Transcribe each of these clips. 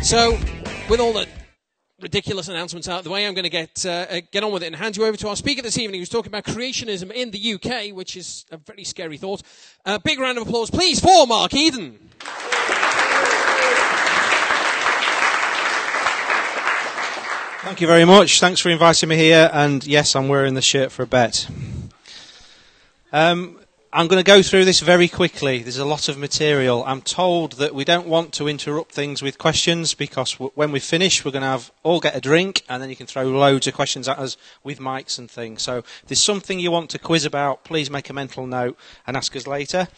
So, with all the ridiculous announcements out of the way, I'm going to get on with it and hand you over to our speaker this evening, who's talking about creationism in the UK, which is a very scary thought. Big round of applause, please, for Mark Edon. Thank you very much. Thanks for inviting me here. And yes, I'm wearing the shirt for a bet. I'm going to go through this very quickly. There's a lot of material. I'm told that we don't want to interrupt things with questions because when we finish, we're going to all get a drink and then you can throw loads of questions at us with mics and things. So if there's something you want to quiz about, please make a mental note and ask us later.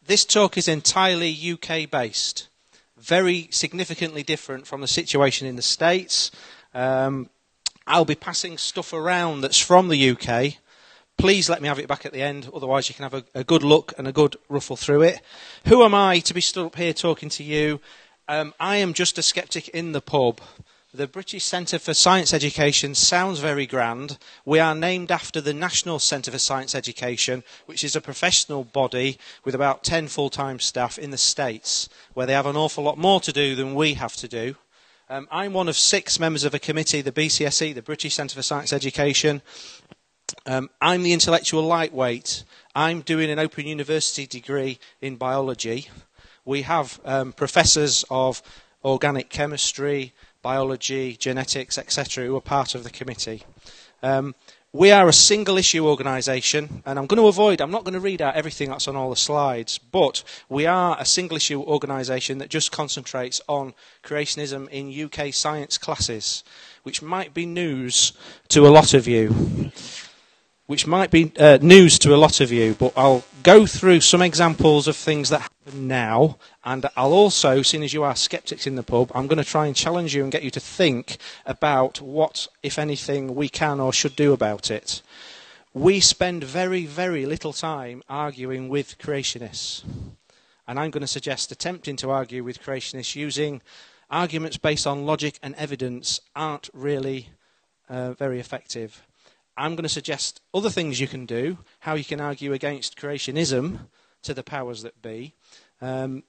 This talk is entirely UK-based, very significantly different from the situation in the States. I'll be passing stuff around that's from the UK. Please let me have it back at the end, otherwise you can have a good look and a good ruffle through it. Who am I to be stood up here talking to you? I am just a skeptic in the pub. The British Centre for Science Education sounds very grand. We are named after the National Centre for Science Education, which is a professional body with about 10 full-time staff in the States, where they have an awful lot more to do than we have to do. I'm one of 6 members of a committee, the BCSE, the British Centre for Science Education. I'm the intellectual lightweight. I'm doing an Open University degree in biology. We have professors of organic chemistry, biology, genetics, etc., who are part of the committee. We are a single-issue organisation, and I'm not going to read out everything that's on all the slides, but we are a single-issue organisation that just concentrates on creationism in UK science classes, which might be news to a lot of you. But I'll go through some examples of things that happen now, and I'll also, seeing as you are skeptics in the pub, I'm going to try and challenge you and get you to think about what, if anything, we can or should do about it. We spend very, very little time arguing with creationists, and I'm going to suggest attempting to argue with creationists using arguments based on logic and evidence aren't really very effective. I'm going to suggest other things you can do, how you can argue against creationism to the powers that be. And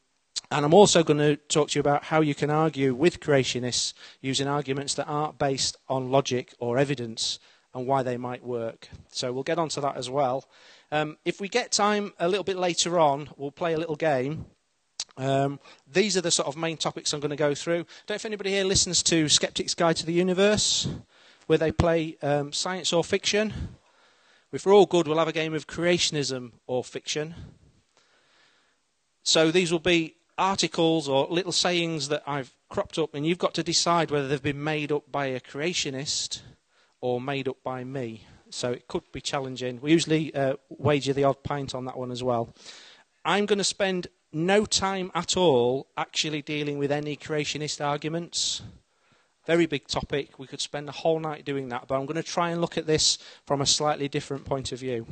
I'm also going to talk to you about how you can argue with creationists using arguments that aren't based on logic or evidence and why they might work. So we'll get onto that as well. If we get time a little bit later on, we'll play a little game. These are the sort of main topics I'm going to go through. Don't know if anybody here listens to Skeptics' Guide to the Universe, where they play science or fiction. If we're all good, we'll have a game of creationism or fiction. So these will be articles or little sayings that I've cropped up, and you've got to decide whether they've been made up by a creationist or made up by me. So it could be challenging. We usually wager the odd pint on that one as well. I'm going to spend no time at all actually dealing with any creationist arguments. Very big topic. We could spend a whole night doing that, but I'm going to try and look at this from a slightly different point of view.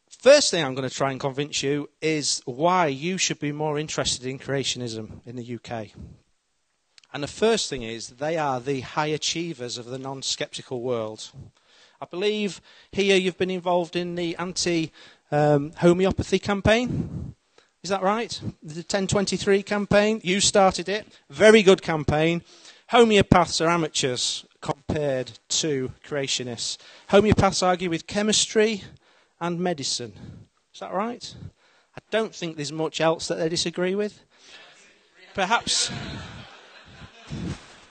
First thing I'm going to try and convince you is why you should be more interested in creationism in the UK. And the first thing is they are the high achievers of the non-skeptical world. I believe here you've been involved in the anti-homeopathy campaign. Is that right? The 1023 campaign. You started it. Very good campaign. Homeopaths are amateurs compared to creationists. Homeopaths argue with chemistry and medicine. Is that right? I don't think there's much else that they disagree with. Perhaps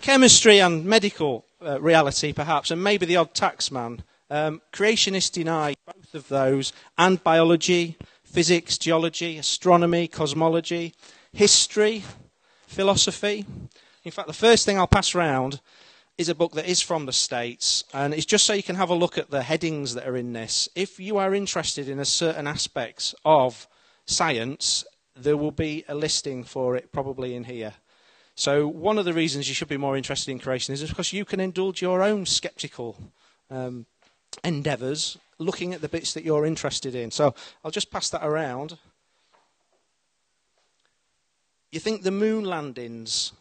chemistry and medical reality, perhaps, and maybe the odd taxman. Creationists deny both of those, and biology, physics, geology, astronomy, cosmology, history, philosophy. In fact, the first thing I'll pass round is a book that is from the States, and it's just so you can have a look at the headings that are in this. If you are interested in a certain aspects of science, there will be a listing for it probably in here. So one of the reasons you should be more interested in creationism is because you can indulge your own sceptical endeavours looking at the bits that you're interested in. So I'll just pass that around. You think the moon landings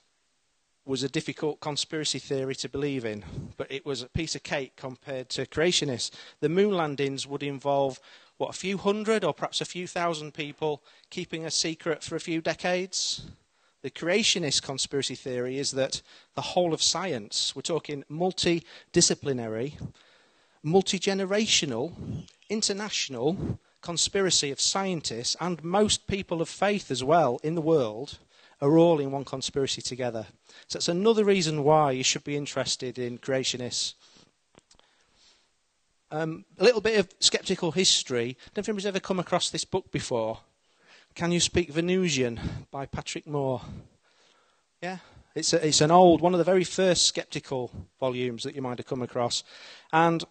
was a difficult conspiracy theory to believe in, but it was a piece of cake compared to creationists. The moon landings would involve, a few hundred or perhaps a few thousand people keeping a secret for a few decades. The creationist conspiracy theory is that the whole of science, we're talking multidisciplinary, multi-generational, international conspiracy of scientists and most people of faith as well in the world are all in one conspiracy together. So that's another reason why you should be interested in creationists. A little bit of skeptical history. I don't know if anybody's ever come across this book before. Can You Speak Venusian by Patrick Moore? Yeah? It's an old, one of the very first skeptical volumes that you might have come across. And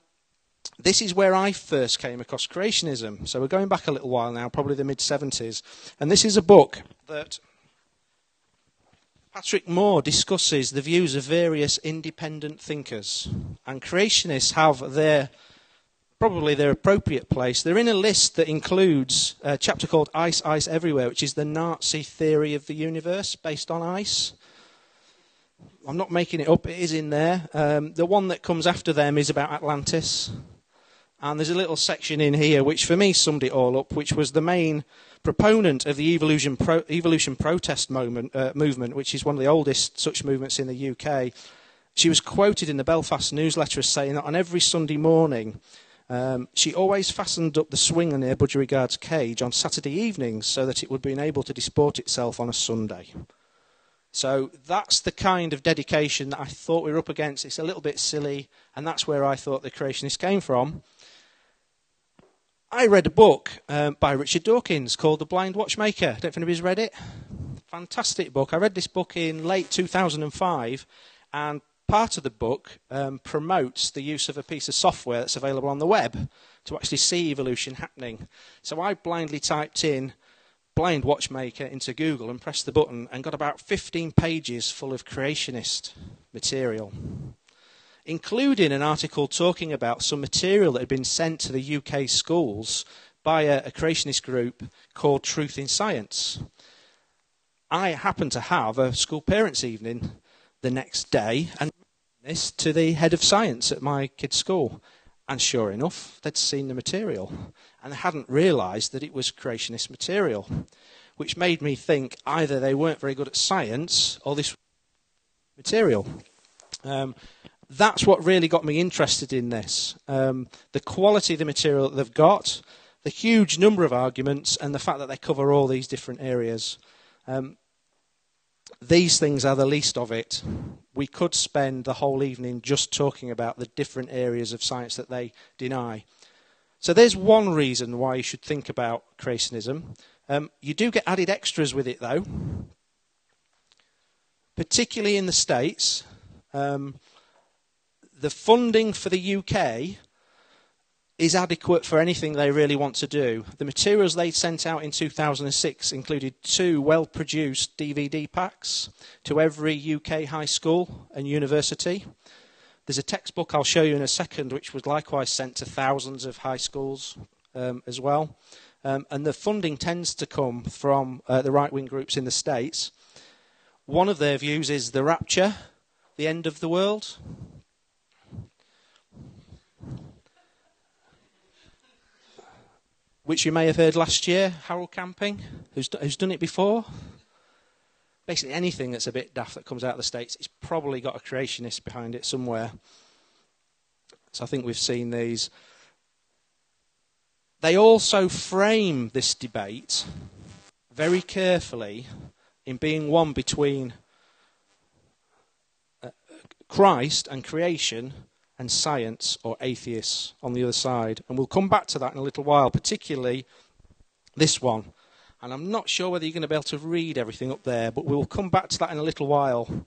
this is where I first came across creationism. So we're going back a little while now, probably the mid-70s. And this is a book that Patrick Moore discusses the views of various independent thinkers. And creationists have probably their appropriate place. They're in a list that includes a chapter called Ice, Ice Everywhere, which is the Nazi theory of the universe based on ice. I'm not making it up, it is in there. The one that comes after them is about Atlantis. And there's a little section in here which for me summed it all up, which was the main proponent of the evolution protest movement, which is one of the oldest such movements in the UK. She was quoted in the Belfast newsletter as saying that on every Sunday morning, she always fastened up the swing near Budgerigard's cage on Saturday evenings so that it would be able to disport itself on a Sunday. So that's the kind of dedication that I thought we were up against. It's a little bit silly, and that's where I thought the creationists came from. I read a book by Richard Dawkins called The Blind Watchmaker. I don't know if anybody's read it. Fantastic book. I read this book in late 2005, and part of the book promotes the use of a piece of software that's available on the web to actually see evolution happening. So I blindly typed in Blind Watchmaker into Google and pressed the button and got about 15 pages full of creationist material, including an article talking about some material that had been sent to the UK schools by a creationist group called Truth in Science. I happened to have a school parents' evening the next day and this to the head of science at my kid's school. And sure enough, they'd seen the material and they hadn't realised that it was creationist material, which made me think either they weren't very good at science or this material. That's what really got me interested in this. The quality of the material that they've got, the huge number of arguments, and the fact that they cover all these different areas. These things are the least of it. We could spend the whole evening just talking about the different areas of science that they deny. So there's one reason why you should think about creationism. You do get added extras with it, though. Particularly in the States, the funding for the UK is adequate for anything they really want to do. The materials they sent out in 2006 included 2 well-produced DVD packs to every UK high school and university. There's a textbook I'll show you in a second, which was likewise sent to thousands of high schools as well. And the funding tends to come from the right-wing groups in the States. One of their views is the rapture, the end of the world. Which you may have heard last year, Harold Camping, who's done it before. Basically anything that's a bit daft that comes out of the States, it's probably got a creationist behind it somewhere. So I think we've seen these. They also frame this debate very carefully in being one between Christ and creation and science or atheists on the other side. And we'll come back to that in a little while, particularly this one. And I'm not sure whether you're going to be able to read everything up there, but we'll come back to that in a little while.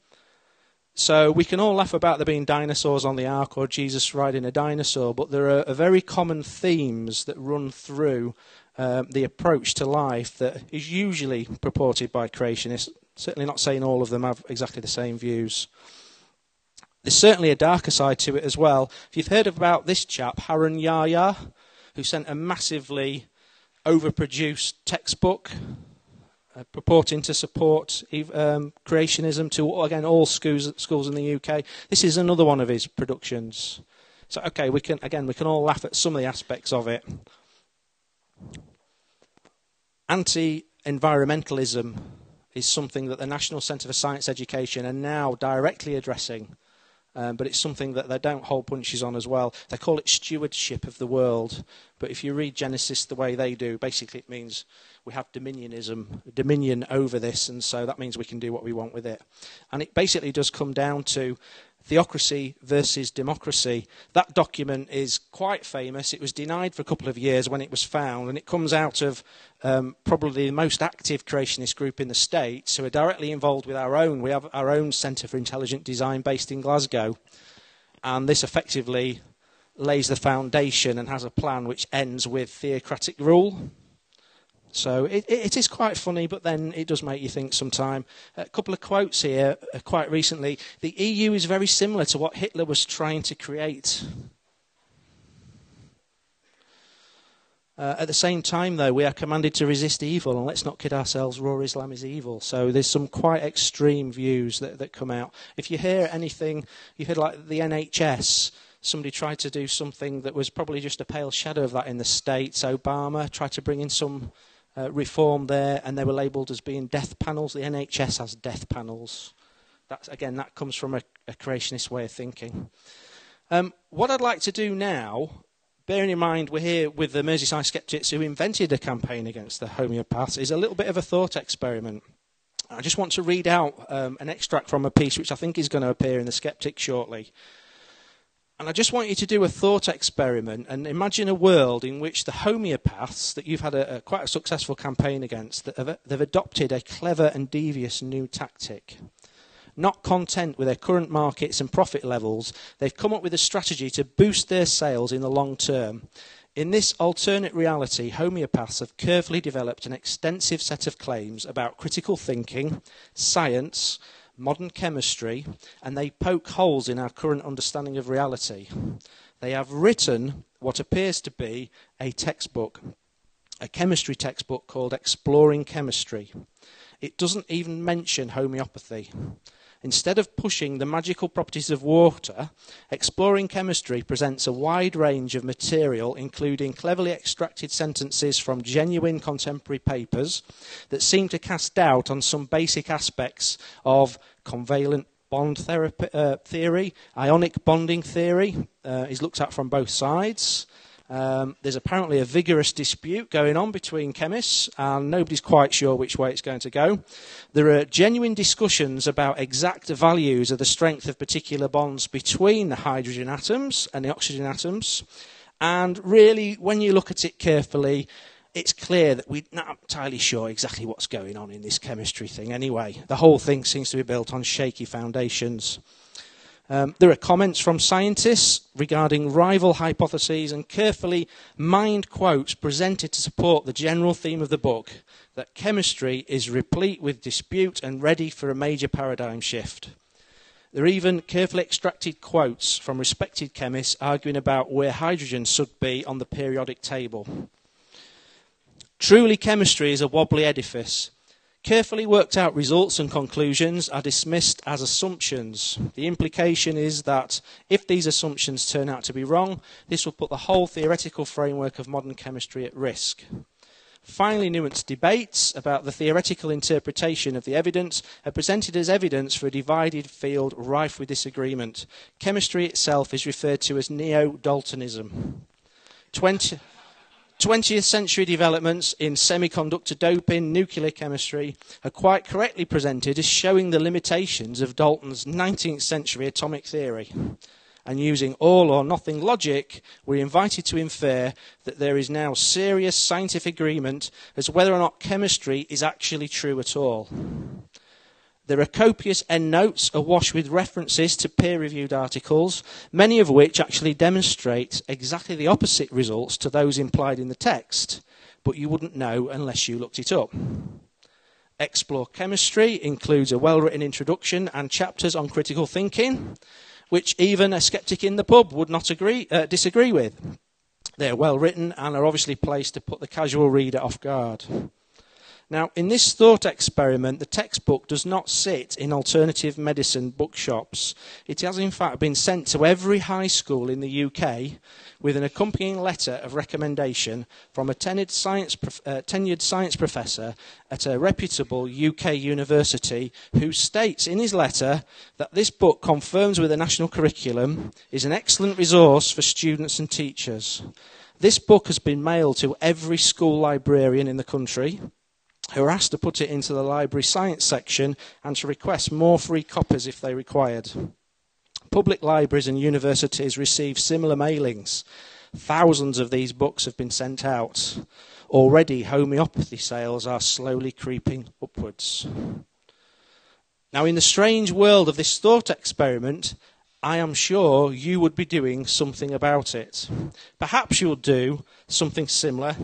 So we can all laugh about there being dinosaurs on the ark or Jesus riding a dinosaur, but there are very common themes that run through the approach to life that is usually purported by creationists. Certainly not saying all of them have exactly the same views. There's certainly a darker side to it as well. If you've heard about this chap, Harun Yahya, who sent a massively overproduced textbook purporting to support creationism to, again, all schools in the UK. This is another one of his productions. So, okay, we can all laugh at some of the aspects of it. Anti-environmentalism is something that the National Centre for Science Education are now directly addressing. But it's something that they don't hold punches on as well. They call it stewardship of the world. But if you read Genesis the way they do, basically it means we have dominion over this, and so that means we can do what we want with it. And it basically does come down to theocracy versus democracy. That document is quite famous. It was denied for a couple of years when it was found, and it comes out of probably the most active creationist group in the States, who are directly involved with our own. We have our own Centre for Intelligent Design based in Glasgow, and this effectively lays the foundation and has a plan which ends with theocratic rule. So it is quite funny, but then it does make you think sometime. A couple of quotes here quite recently. The EU is very similar to what Hitler was trying to create. At the same time, though, we are commanded to resist evil, and let's not kid ourselves, raw Islam is evil. So there's some quite extreme views that come out. If you hear anything, you heard like the NHS, somebody tried to do something that was probably just a pale shadow of that in the States. Obama tried to bring in some reform there, and they were labelled as being death panels. The NHS has death panels. That comes from a creationist way of thinking. What I'd like to do now, bearing in mind we're here with the Merseyside Skeptics who invented a campaign against the homeopaths, is a little bit of a thought experiment. I just want to read out an extract from a piece which I think is going to appear in the Skeptics shortly. And I just want you to do a thought experiment and imagine a world in which the homeopaths that you've had quite a successful campaign against, they've adopted a clever and devious new tactic. Not content with their current markets and profit levels, they've come up with a strategy to boost their sales in the long term. In this alternate reality, homeopaths have carefully developed an extensive set of claims about critical thinking, science, modern chemistry, and they poke holes in our current understanding of reality. They have written what appears to be a textbook, a chemistry textbook called Exploring Chemistry. It doesn't even mention homeopathy. Instead of pushing the magical properties of water, Exploring Chemistry presents a wide range of material, including cleverly extracted sentences from genuine contemporary papers that seem to cast doubt on some basic aspects of covalent bond theory, ionic bonding theory is looked at from both sides. There's apparently a vigorous dispute going on between chemists, and nobody's quite sure which way it's going to go. There are genuine discussions about exact values of the strength of particular bonds between the hydrogen atoms and the oxygen atoms. And really, when you look at it carefully, it's clear that we're not entirely sure exactly what's going on in this chemistry thing anyway. The whole thing seems to be built on shaky foundations. There are comments from scientists regarding rival hypotheses and carefully mined quotes presented to support the general theme of the book, that chemistry is replete with dispute and ready for a major paradigm shift. There are even carefully extracted quotes from respected chemists arguing about where hydrogen should be on the periodic table. Truly, chemistry is a wobbly edifice. Carefully worked out results and conclusions are dismissed as assumptions. The implication is that if these assumptions turn out to be wrong, this will put the whole theoretical framework of modern chemistry at risk. Finely nuanced debates about the theoretical interpretation of the evidence are presented as evidence for a divided field rife with disagreement. Chemistry itself is referred to as neo-Daltonism. 20th century developments in semiconductor doping, nuclear chemistry, are quite correctly presented as showing the limitations of Dalton's 19th century atomic theory. And using all or nothing logic, we're invited to infer that there is now serious scientific agreement as to whether or not chemistry is actually true at all. There are copious endnotes awash with references to peer-reviewed articles, many of which actually demonstrate exactly the opposite results to those implied in the text, but you wouldn't know unless you looked it up. Explore Chemistry includes a well-written introduction and chapters on critical thinking, which even a skeptic in the pub would not disagree with. They're well-written and are obviously placed to put the casual reader off guard. Now, in this thought experiment, the textbook does not sit in alternative medicine bookshops. It has, in fact, been sent to every high school in the UK with an accompanying letter of recommendation from a tenured science professor at a reputable UK university who states in his letter that this book confirms with the national curriculum, is an excellent resource for students and teachers. This book has been mailed to every school librarian in the country, who are asked to put it into the library science section and to request more free copies if they required. Public libraries and universities receive similar mailings. Thousands of these books have been sent out. Already, homeopathy sales are slowly creeping upwards. Now, in the strange world of this thought experiment, I am sure you would be doing something about it. Perhaps you'll do something similar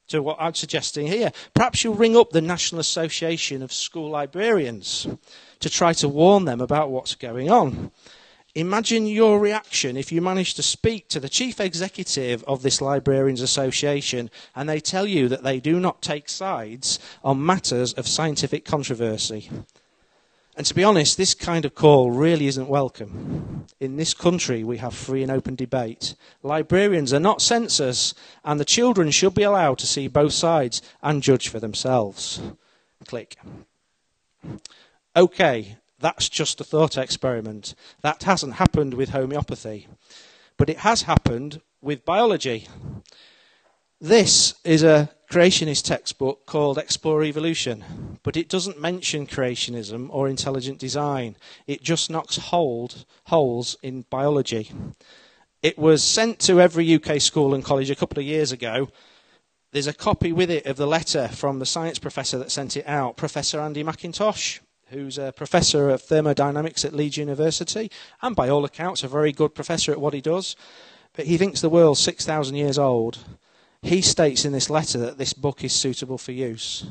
to what I'm suggesting here. Perhaps you'll ring up the National Association of School Librarians to try to warn them about what's going on. Imagine your reaction if you manage to speak to the chief executive of this Librarians Association and they tell you that they do not take sides on matters of scientific controversy. And to be honest, this kind of call really isn't welcome. In this country, we have free and open debate. Librarians are not censors, and the children should be allowed to see both sides and judge for themselves. Click. Okay, that's just a thought experiment. That hasn't happened with homeopathy. But it has happened with biology. This is a creationist textbook called Explore Evolution, but it doesn't mention creationism or intelligent design. It just knocks holes in biology. It was sent to every UK school and college a couple of years ago. There's a copy with it of the letter from the science professor that sent it out, Professor Andy McIntosh, who's a professor of thermodynamics at Leeds University, and by all accounts a very good professor at what he does. But he thinks the world's 6,000 years old. He states in this letter that this book is suitable for use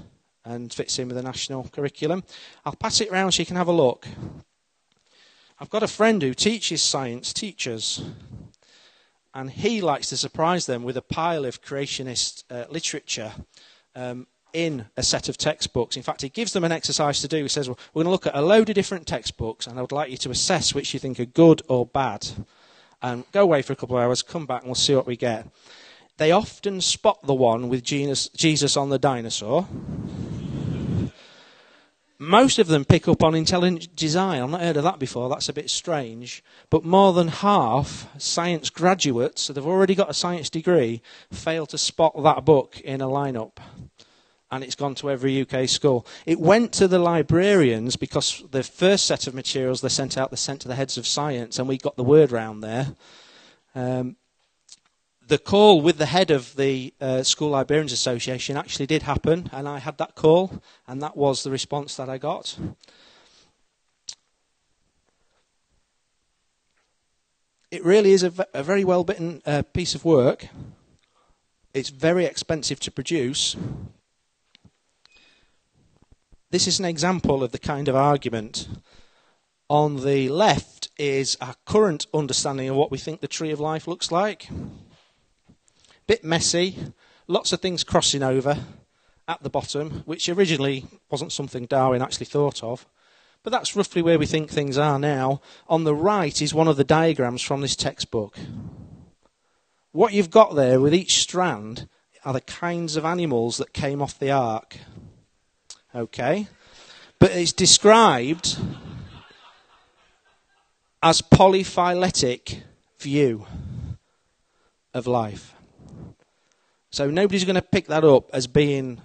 and fits in with the national curriculum. I'll pass it round so you can have a look. I've got a friend who teaches science teachers, and he likes to surprise them with a pile of creationist literature in a set of textbooks. In fact, he gives them an exercise to do. He says, well, we're going to look at a load of different textbooks, and I would like you to assess which you think are good or bad. And go away for a couple of hours, come back, and we'll see what we get. They often spot the one with Jesus on the dinosaur. Most of them pick up on intelligent design. I've not heard of that before. That's a bit strange. But more than half science graduates, so they've already got a science degree, fail to spot that book in a lineup. And it's gone to every UK school. It went to the librarians because the first set of materials they sent out, they sent to the heads of science, and we got the word round there. The call with the head of the School Librarians Association actually did happen, and I had that call, and that was the response that I got. It really is a very well-written piece of work. It's very expensive to produce. This is an example of the kind of argument. On the left is our current understanding of what we think the tree of life looks like. Bit messy, lots of things crossing over at the bottom, which originally wasn't something Darwin actually thought of. But that's roughly where we think things are now. On the right is one of the diagrams from this textbook. What you've got there with each strand are the kinds of animals that came off the ark. Okay? But it's described as polyphyletic view of life. So nobody's going to pick that up as being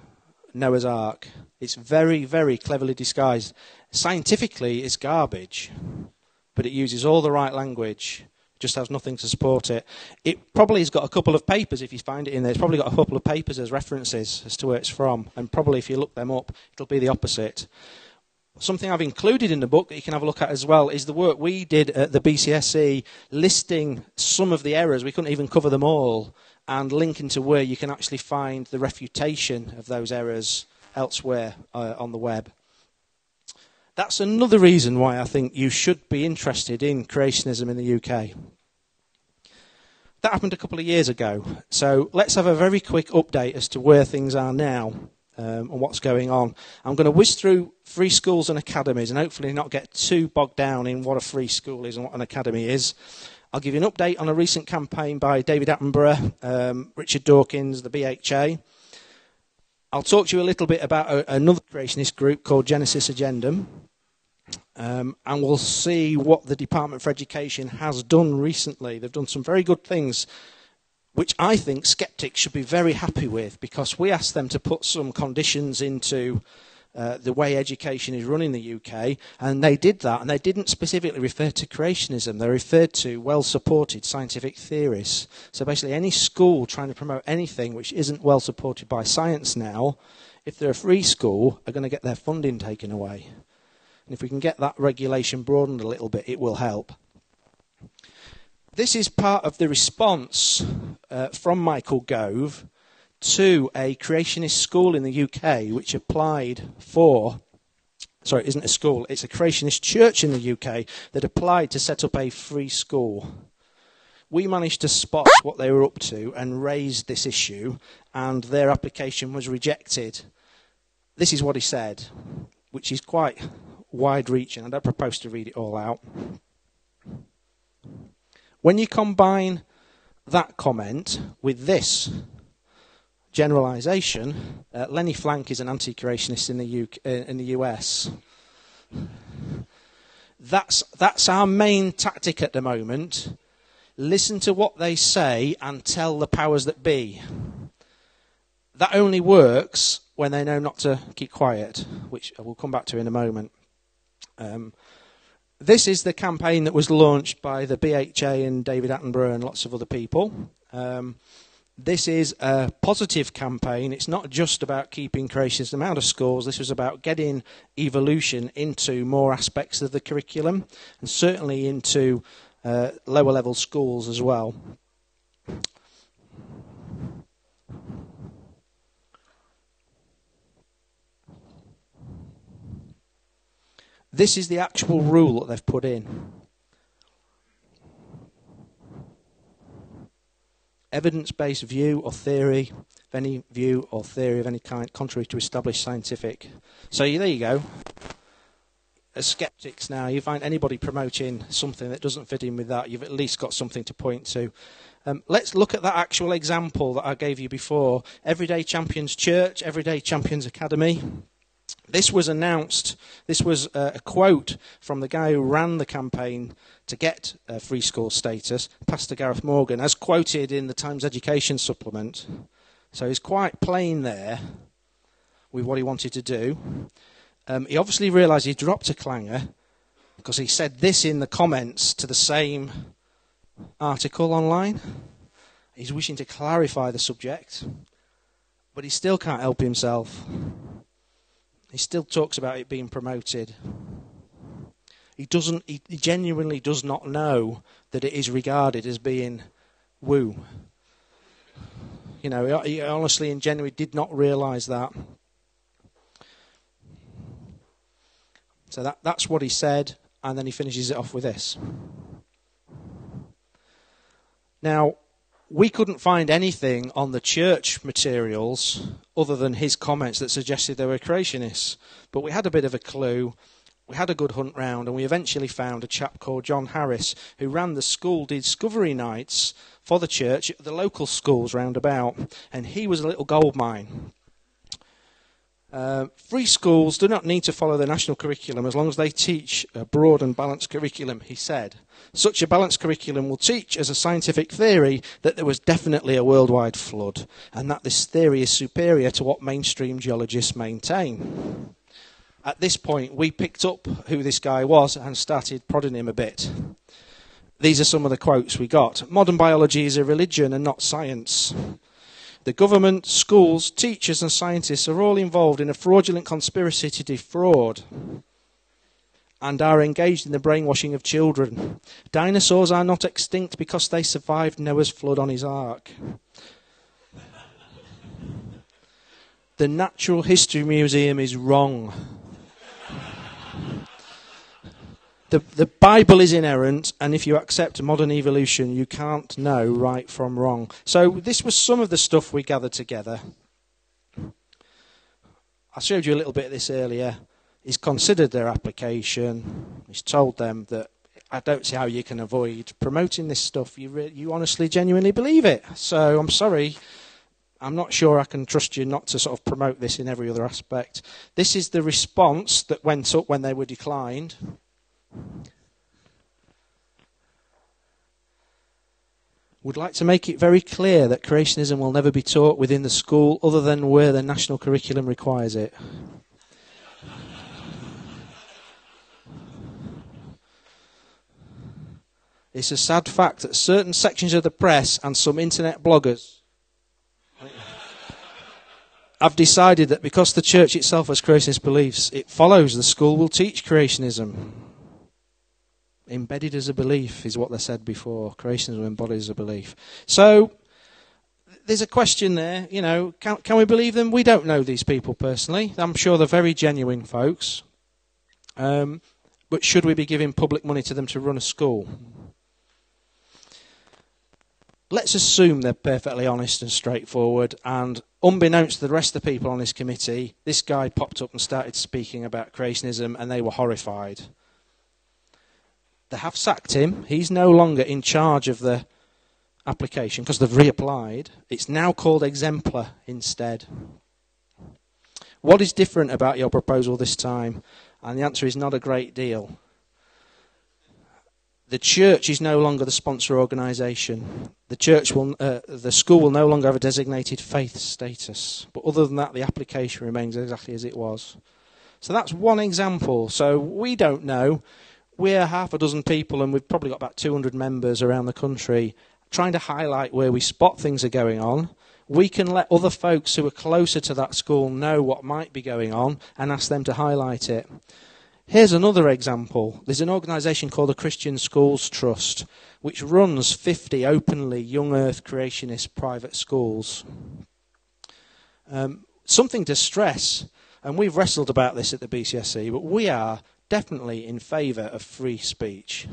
Noah's Ark. It's very, very cleverly disguised. Scientifically, it's garbage, but it uses all the right language. It just has nothing to support it. It probably has got a couple of papers, if you find it in there. It's probably got a couple of papers as references as to where it's from. And probably if you look them up, it'll be the opposite. Something I've included in the book that you can have a look at as well is the work we did at the BCSE listing some of the errors. We couldn't even cover them all, and linking to where you can actually find the refutation of those errors elsewhere on the web. That's another reason why I think you should be interested in creationism in the UK. That happened a couple of years ago, so let's have a very quick update as to where things are now. and what's going on. I'm going to whiz through free schools and academies and hopefully not get too bogged down in what a free school is and what an academy is. I'll give you an update on a recent campaign by David Attenborough, Richard Dawkins, the BHA. I'll talk to you a little bit about another creationist group called Genesis Agendum. And we'll see what the Department for Education has done recently. They've done some very good things, which I think Skeptics should be very happy with, because we asked them to put some conditions into the way education is run in the UK, and they did that, and they didn't specifically refer to creationism. They referred to well-supported scientific theories. So basically any school trying to promote anything which isn't well-supported by science now, if they're a free school, are going to get their funding taken away. And if we can get that regulation broadened a little bit, it will help. This is part of the response from Michael Gove to a creationist school in the UK, which applied for, sorry, it isn't a school, it's a creationist church in the UK that applied to set up a free school. We managed to spot what they were up to and raised this issue, and their application was rejected. This is what he said, which is quite wide-reaching. I don't propose to read it all out. When you combine that comment with this generalisation, Lenny Flank is an anti-creationist in the US. That's our main tactic at the moment. Listen to what they say and tell the powers that be. That only works when they know not to keep quiet, which I will come back to in a moment. This is the campaign that was launched by the BHA and David Attenborough and lots of other people. This is a positive campaign. It's not just about keeping creationism out of schools. This was about getting evolution into more aspects of the curriculum, and certainly into lower level schools as well. This is the actual rule that they've put in. Evidence-based view or theory of any view or theory of any kind contrary to established scientific. So there you go. As skeptics now, you find anybody promoting something that doesn't fit in with that, you've at least got something to point to. Let's look at that actual example that I gave you before. Everyday Champions Church, Everyday Champions Academy. This was announced, this was a quote from the guy who ran the campaign to get free school status, Pastor Gareth Morgan, as quoted in the Times Education supplement. So he's quite plain there with what he wanted to do. He obviously realised he dropped a clanger, because he said this in the comments to the same article online. He's wishing to clarify the subject, but he still can't help himself. He still talks about it being promoted. He genuinely does not know that it is regarded as being woo. You know, he honestly and genuinely did not realise that. So that's what he said, and then he finishes it off with this. Now, we couldn't find anything on the church materials other than his comments that suggested they were creationists. But we had a bit of a clue. We had a good hunt round, and we eventually found a chap called John Harris, who ran the school discovery nights for the church at the local schools round about. And he was a little goldmine. Free schools do not need to follow the national curriculum as long as they teach a broad and balanced curriculum, he said. Such a balanced curriculum will teach as a scientific theory that there was definitely a worldwide flood, and that this theory is superior to what mainstream geologists maintain. At this point, we picked up who this guy was and started prodding him a bit. These are some of the quotes we got. Modern biology is a religion and not science. The government, schools, teachers and scientists are all involved in a fraudulent conspiracy to defraud and are engaged in the brainwashing of children. Dinosaurs are not extinct because they survived Noah's flood on his ark. The Natural History Museum is wrong. The Bible is inerrant, and if you accept modern evolution, you can't know right from wrong. So this was some of the stuff we gathered together. I showed you a little bit of this earlier. He's considered their application. He's told them that I don't see how you can avoid promoting this stuff. You honestly, genuinely believe it. So I'm sorry. I'm not sure I can trust you not to sort of promote this in every other aspect. This is the response that went up when they were declined. Would like to make it very clear that creationism will never be taught within the school other than where the national curriculum requires it. It's a sad fact that certain sections of the press and some internet bloggers have decided that because the church itself has creationist beliefs, it follows the school will teach creationism. Embedded as a belief is what they said before. Creationism embodied as a belief. So there's a question there, can we believe them? We don't know these people personally. I'm sure they're very genuine folks. But should we be giving public money to them to run a school? Let's assume they're perfectly honest and straightforward, and unbeknownst to the rest of the people on this committee, this guy popped up and started speaking about creationism, and they were horrified. They have sacked him. He's no longer in charge of the application because they've reapplied. It's now called Exemplar instead. What is different about your proposal this time? And the answer is not a great deal. The church is no longer the sponsor organisation. The school will no longer have a designated faith status. But other than that, the application remains exactly as it was. So that's one example. So we don't know. We're half a dozen people, and we've probably got about 200 members around the country, trying to highlight where we spot things are going on. We can let other folks who are closer to that school know what might be going on and ask them to highlight it. Here's another example. There's an organisation called the Christian Schools Trust, which runs 50 openly young earth creationist private schools. Something to stress, and we've wrestled about this at the BCSE, but we are definitely in favour of free speech.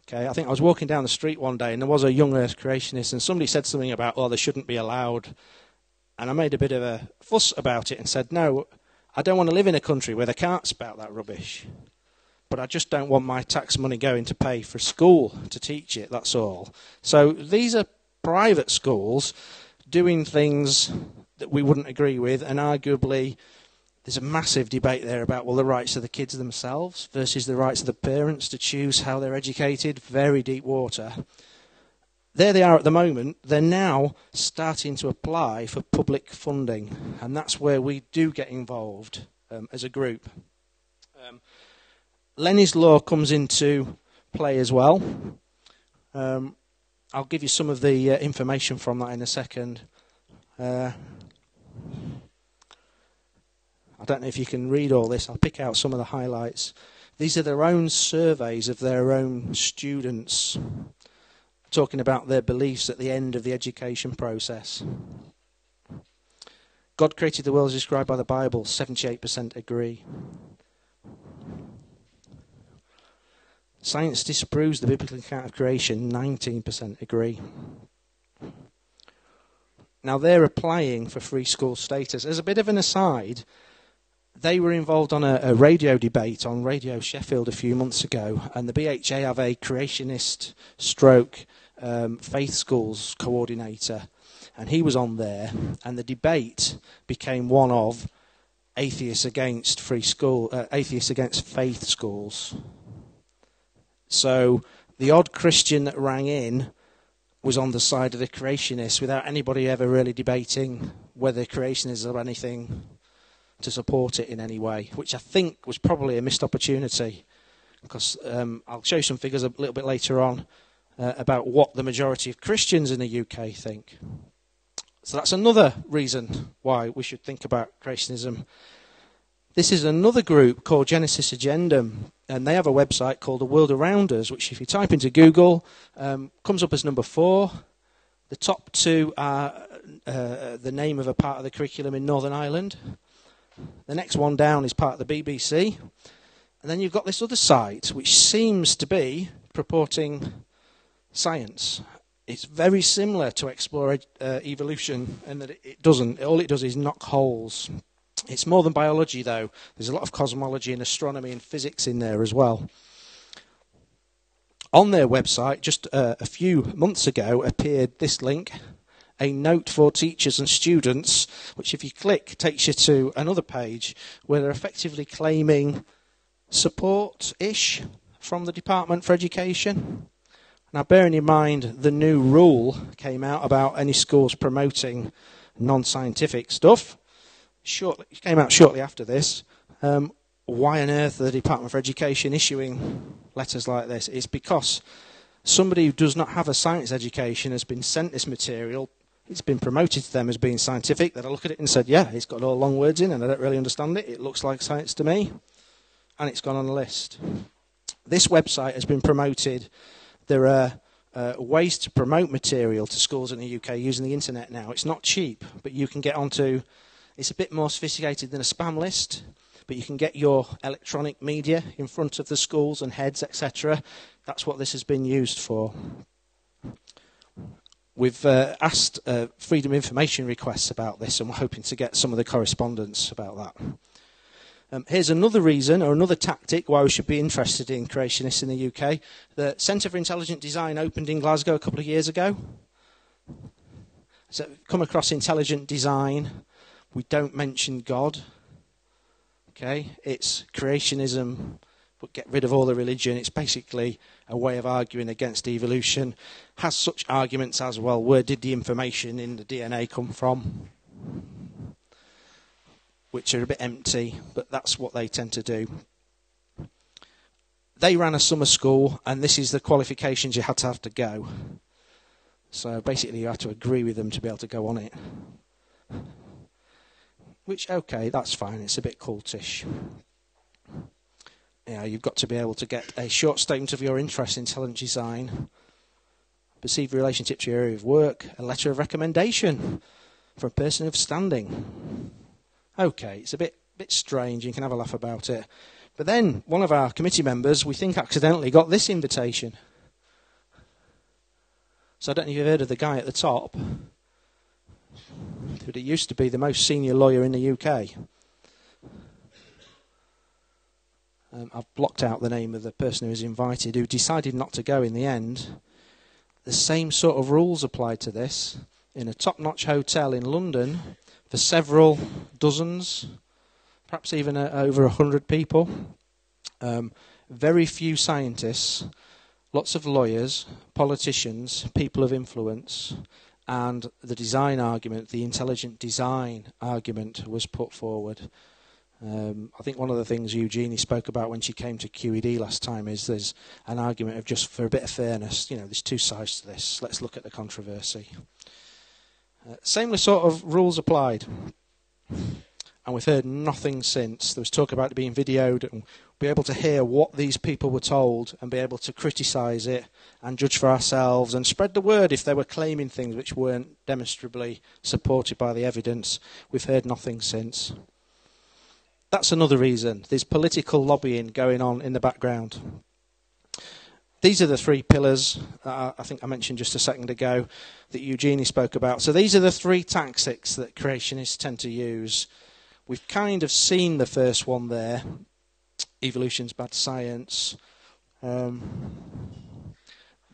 Okay, I think I was walking down the street one day and there was a young earth creationist and somebody said something about, they shouldn't be allowed. And I made a bit of a fuss about it and said, no, I don't want to live in a country where they can't spout that rubbish. But I just don't want my tax money going to pay for school to teach it, that's all. So these are private schools doing things that we wouldn't agree with, and arguably there's a massive debate there about, the rights of the kids themselves versus the rights of the parents to choose how they're educated. Very deep water. There they are at the moment. They're now starting to apply for public funding, and that's where we do get involved as a group. Lenny's Law comes into play as well. I'll give you some of the information from that in a second. I don't know if you can read all this. I'll pick out some of the highlights. These are their own surveys of their own students, talking about their beliefs at the end of the education process. God created the world as described by the Bible, 78% agree. Science disproves the biblical account of creation, 19% agree. Now they're applying for free school status. As a bit of an aside, they were involved on a radio debate on Radio Sheffield a few months ago, and the BHA have a creationist stroke faith schools coordinator, and he was on there, and the debate became one of atheists against atheists against faith schools. So the odd Christian that rang in was on the side of the creationists without anybody ever really debating whether creationism or anything to support it in any way, which I think was probably a missed opportunity, because I'll show you some figures a little bit later on about what the majority of Christians in the UK think. So that's another reason why we should think about creationism. This is another group called Genesis Agendum, and they have a website called The World Around Us, which if you type into Google, comes up as number 4. The top 2 are the name of a part of the curriculum in Northern Ireland. The next one down is part of the BBC. And then you've got this other site, which seems to be purporting science. It's very similar to Explore Evolution, in that it doesn't. All it does is knock holes It's more than biology, though. There's a lot of cosmology and astronomy and physics in there as well. On their website, just a few months ago, appeared this link, a note for teachers and students, which if you click takes you to another page where they're effectively claiming support-ish from the Department for Education. Now, bearing in mind the new rule came out about any schools promoting non-scientific stuff, it came out shortly after this. Why on earth are the Department for Education issuing letters like this? It's because somebody who does not have a science education has been sent this material. It's been promoted to them as being scientific. They'll look at it and said, yeah, it's got all long words in and I don't really understand it. It looks like science to me. And it's gone on the list. This website has been promoted. There are ways to promote material to schools in the UK using the internet now. It's not cheap, but you can get onto... It's a bit more sophisticated than a spam list, but you can get your electronic media in front of the schools and heads, etc. That's what this has been used for. We've asked freedom of information requests about this, and we're hoping to get some of the correspondence about that. Here's another reason, or another tactic, why we should be interested in creationists in the UK. The Centre for Intelligent Design opened in Glasgow a couple of years ago. So come across intelligent design. We don't mention God. Okay, it's creationism, but get rid of all the religion. It's basically a way of arguing against evolution. Has such arguments as, well, where did the information in the DNA come from? Which are a bit empty, but that's what they tend to do. They ran a summer school, and this is the qualifications you had to have to go. So basically you had to agree with them to be able to go on it. Which, okay, that's fine. It's a bit cultish. Yeah, you've got to be able to get a short statement of your interest in intelligent design, perceived relationship to your area of work, a letter of recommendation for a person of standing. Okay, it's a bit strange. You can have a laugh about it. But then one of our committee members, we think accidentally, got this invitation. So I don't know if you've heard of the guy at the top, but he used to be the most senior lawyer in the UK. I've blocked out the name of the person who was invited, who decided not to go in the end. The same sort of rules applied to this in a top-notch hotel in London for several dozens, perhaps even over 100 people. Very few scientists, lots of lawyers, politicians, people of influence, and the design argument, the intelligent design argument was put forward. I think one of the things Eugenie spoke about when she came to QED last time is there's an argument of just for a bit of fairness, there's two sides to this. Let's look at the controversy. Same sort of rules applied. And we've heard nothing since. There was talk about it being videoed and be able to hear what these people were told and be able to criticise it and judge for ourselves and spread the word if they were claiming things which weren't demonstrably supported by the evidence. We've heard nothing since. That's another reason. There's political lobbying going on in the background. These are the three pillars I think I mentioned just a second ago that Eugenie spoke about. So these are the three tactics that creationists tend to use. We've kind of seen the first one there. Evolution's bad science.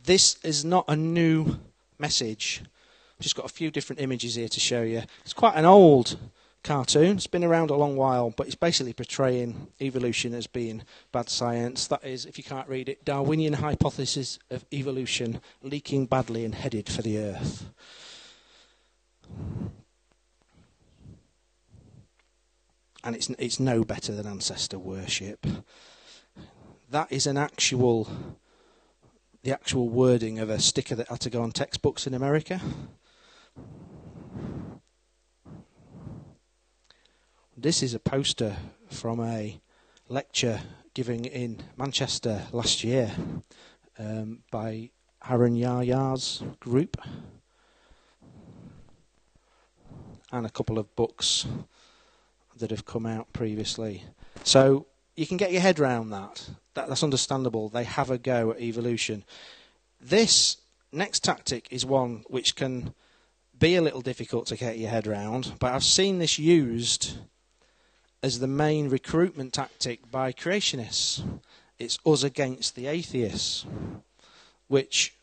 This is not a new message. I've just got a few different images here to show you. It's quite an old cartoon. It's been around a long while, but it's basically portraying evolution as being bad science. That is, if you can't read it, Darwinian hypothesis of evolution leaking badly and headed for the Earth. And it's no better than ancestor worship. That is the actual wording of a sticker that had to go on textbooks in America. This is a poster from a lecture given in Manchester last year by Haran Yaya's group, and a couple of books that have come out previously. So you can get your head around that. That's understandable. They have a go at evolution. This next tactic is one which can be a little difficult to get your head around, but I've seen this used as the main recruitment tactic by creationists. It's us against the atheists, which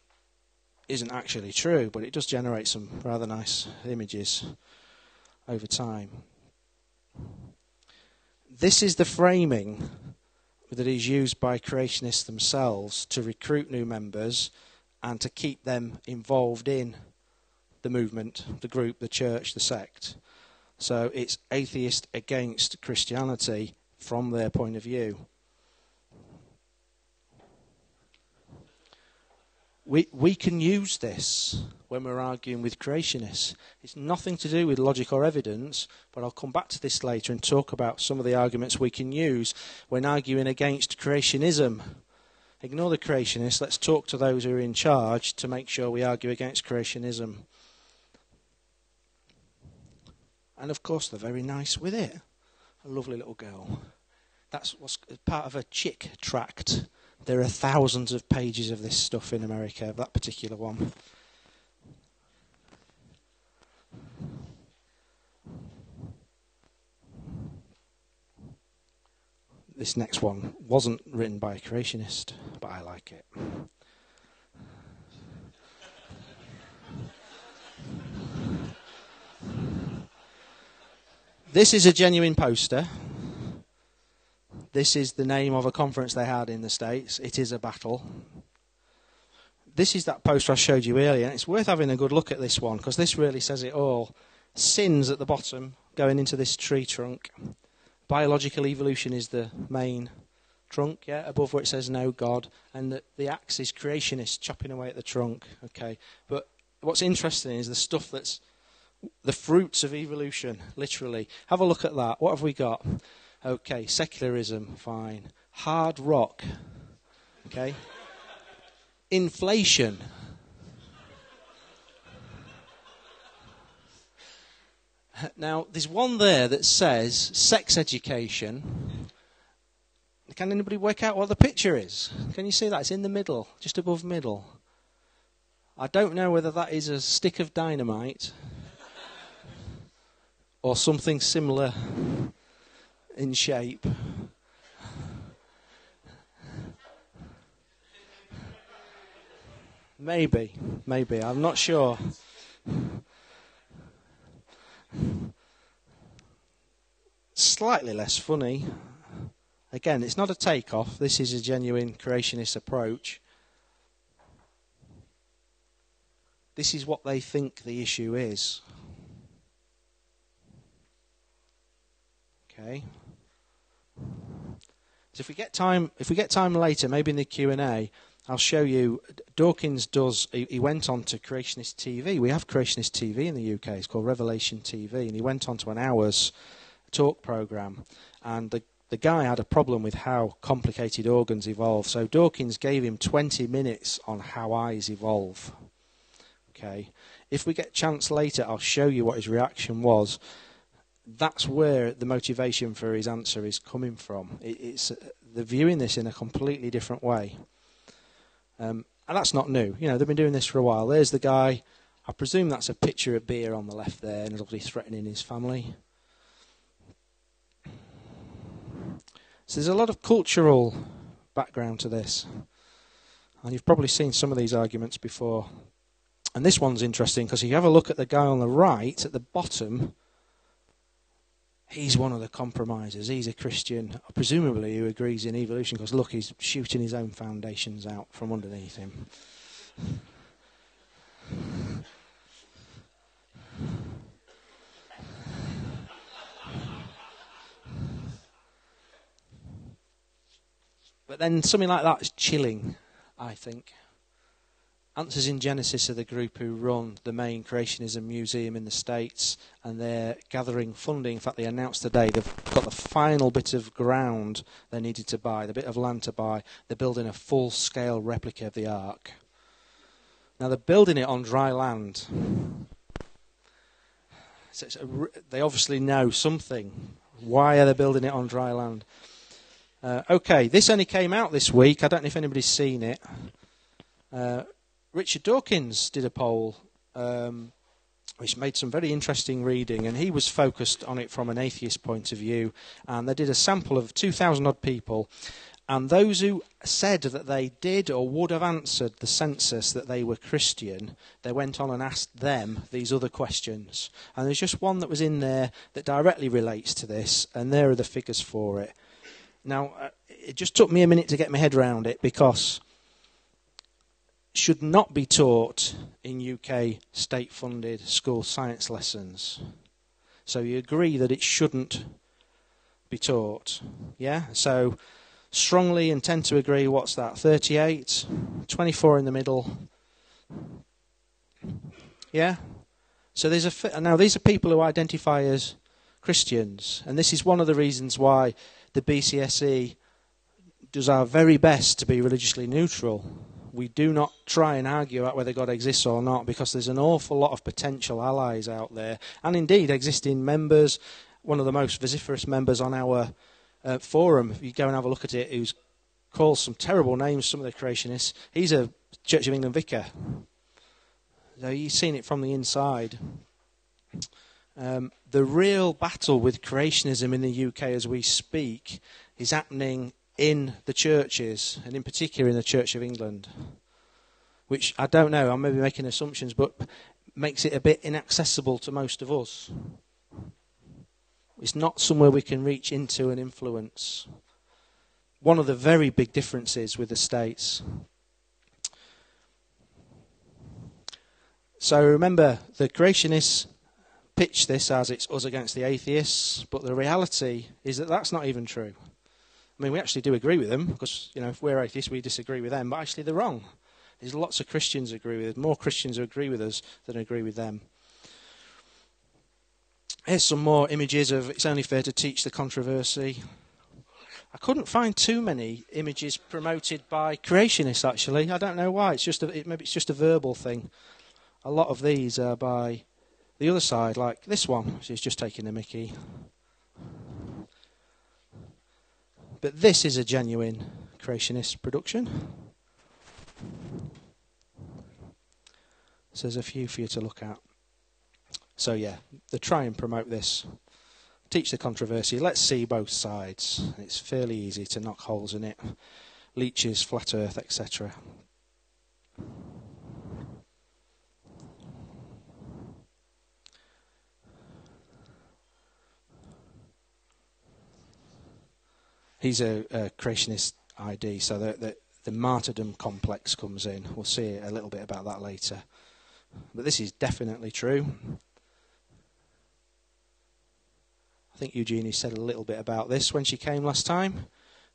isn't actually true, but it does generate some rather nice images over time. This is the framing that is used by creationists themselves to recruit new members and to keep them involved in the movement, the group, the church, the sect. So it's atheist against Christianity from their point of view. We can use this when we're arguing with creationists. It's nothing to do with logic or evidence, but I'll come back to this later and talk about some of the arguments we can use when arguing against creationism. Ignore the creationists, let's talk to those who are in charge to make sure we argue against creationism. And of course they're very nice with it. A lovely little girl. That's what's part of a chick tract. There are thousands of pages of this stuff in America, that particular one. This next one wasn't written by a creationist, but I like it. This is a genuine poster. This is the name of a conference they had in the States. It is a battle. This is that poster I showed you earlier, and it's worth having a good look at this one, because this really says it all. Sins at the bottom, going into this tree trunk. Biological evolution is the main trunk, yeah, above where it says no God, and the axe is creationist, chopping away at the trunk, okay. But what's interesting is the stuff that's the fruits of evolution, literally. Have a look at that. What have we got? Okay, secularism, fine. Hard rock, okay. Inflation. Now, there's one there that says sex education. Can anybody work out what the picture is? Can you see that? It's in the middle, just above middle. I don't know whether that is a stick of dynamite or something similar in shape. Maybe, I'm not sure. Slightly less funny. Again, it's not a takeoff. This is a genuine creationist approach. This is what they think the issue is. Okay. So if we get time later, maybe in the Q&A, I'll show you. Dawkins he went on to Creationist TV. We have Creationist TV in the UK. It's called Revelation TV, and he went on to an hour's talk program. And the guy had a problem with how complicated organs evolve. So Dawkins gave him 20 minutes on how eyes evolve. Okay. If we get a chance later, I'll show you what his reaction was. That's where the motivation for his answer is coming from. It's they're viewing this in a completely different way. And that's not new. You know, they've been doing this for a while. There's the guy. I presume that's a picture of beer on the left there, and he's obviously threatening his family. So there's a lot of cultural background to this. And you've probably seen some of these arguments before. And this one's interesting, because if you have a look at the guy on the right, at the bottom, he's one of the compromisers. He's a Christian, presumably, who agrees in evolution, because look, he's shooting his own foundations out from underneath him. But then something like that is chilling, I think. Answers in Genesis are the group who run the main Creationism museum in the States, and they're gathering funding. In fact, they announced today they've got the final bit of ground they needed to buy, the bit of land to buy. They're building a full-scale replica of the Ark. Now, they're building it on dry land. So they obviously know something. Why are they building it on dry land? Okay, this only came out this week. I don't know if anybody's seen it. Richard Dawkins did a poll which made some very interesting reading, and he was focused on it from an atheist point of view. And they did a sample of 2,000 odd people, and those who said that they did or would have answered the census that they were Christian, they went on and asked them these other questions. And there's just one that was in there that directly relates to this, and there are the figures for it. Now, it just took me a minute to get my head around it, because should not be taught in UK state-funded school science lessons. So you agree that it shouldn't be taught, yeah? So strongly and tend to agree, what's that, 38, 24 in the middle, yeah? So now these are people who identify as Christians, and this is one of the reasons why the BCSE does our very best to be religiously neutral. We do not try and argue about whether God exists or not, because there's an awful lot of potential allies out there, and indeed existing members. One of the most vociferous members on our forum, if you go and have a look at it, who calls some terrible names, some of the creationists, he's a Church of England vicar. So he's seen it from the inside. The real battle with creationism in the UK as we speak is happening in the churches, and in particular in the Church of England, which I don't know, I may be making assumptions, but makes it a bit inaccessible to most of us. It's not somewhere we can reach into and influence. One of the very big differences with the States. So remember, the creationists pitch this as it's us against the atheists, but the reality is that that's not even true. I mean, we actually do agree with them, because, you know, if we're atheists, we disagree with them, but actually they're wrong. There's lots of Christians who agree with us, more Christians who agree with us than agree with them. Here's some more images of It's Only Fair to Teach the controversy. I couldn't find too many images promoted by creationists, actually. I don't know why. Maybe it's just a verbal thing. A lot of these are by the other side, like this one, which is just taking a mickey. But this is a genuine creationist production. So there's a few for you to look at. So yeah, they try and promote this. Teach the controversy. Let's see both sides. It's fairly easy to knock holes in it. Leeches, flat earth, etc. He's a creationist ID, so the martyrdom complex comes in. We'll see a little bit about that later. But this is definitely true. I think Eugenie said a little bit about this when she came last time.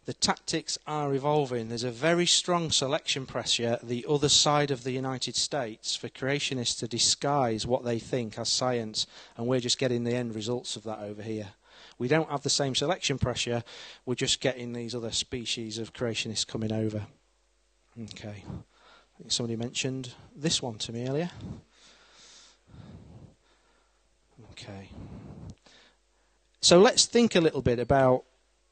The tactics are evolving. There's a very strong selection pressure the other side of the United States for creationists to disguise what they think as science, and we're just getting the end results of that over here. We don't have the same selection pressure, we're just getting these other species of creationists coming over. Okay. I think somebody mentioned this one to me earlier. Okay. So let's think a little bit about,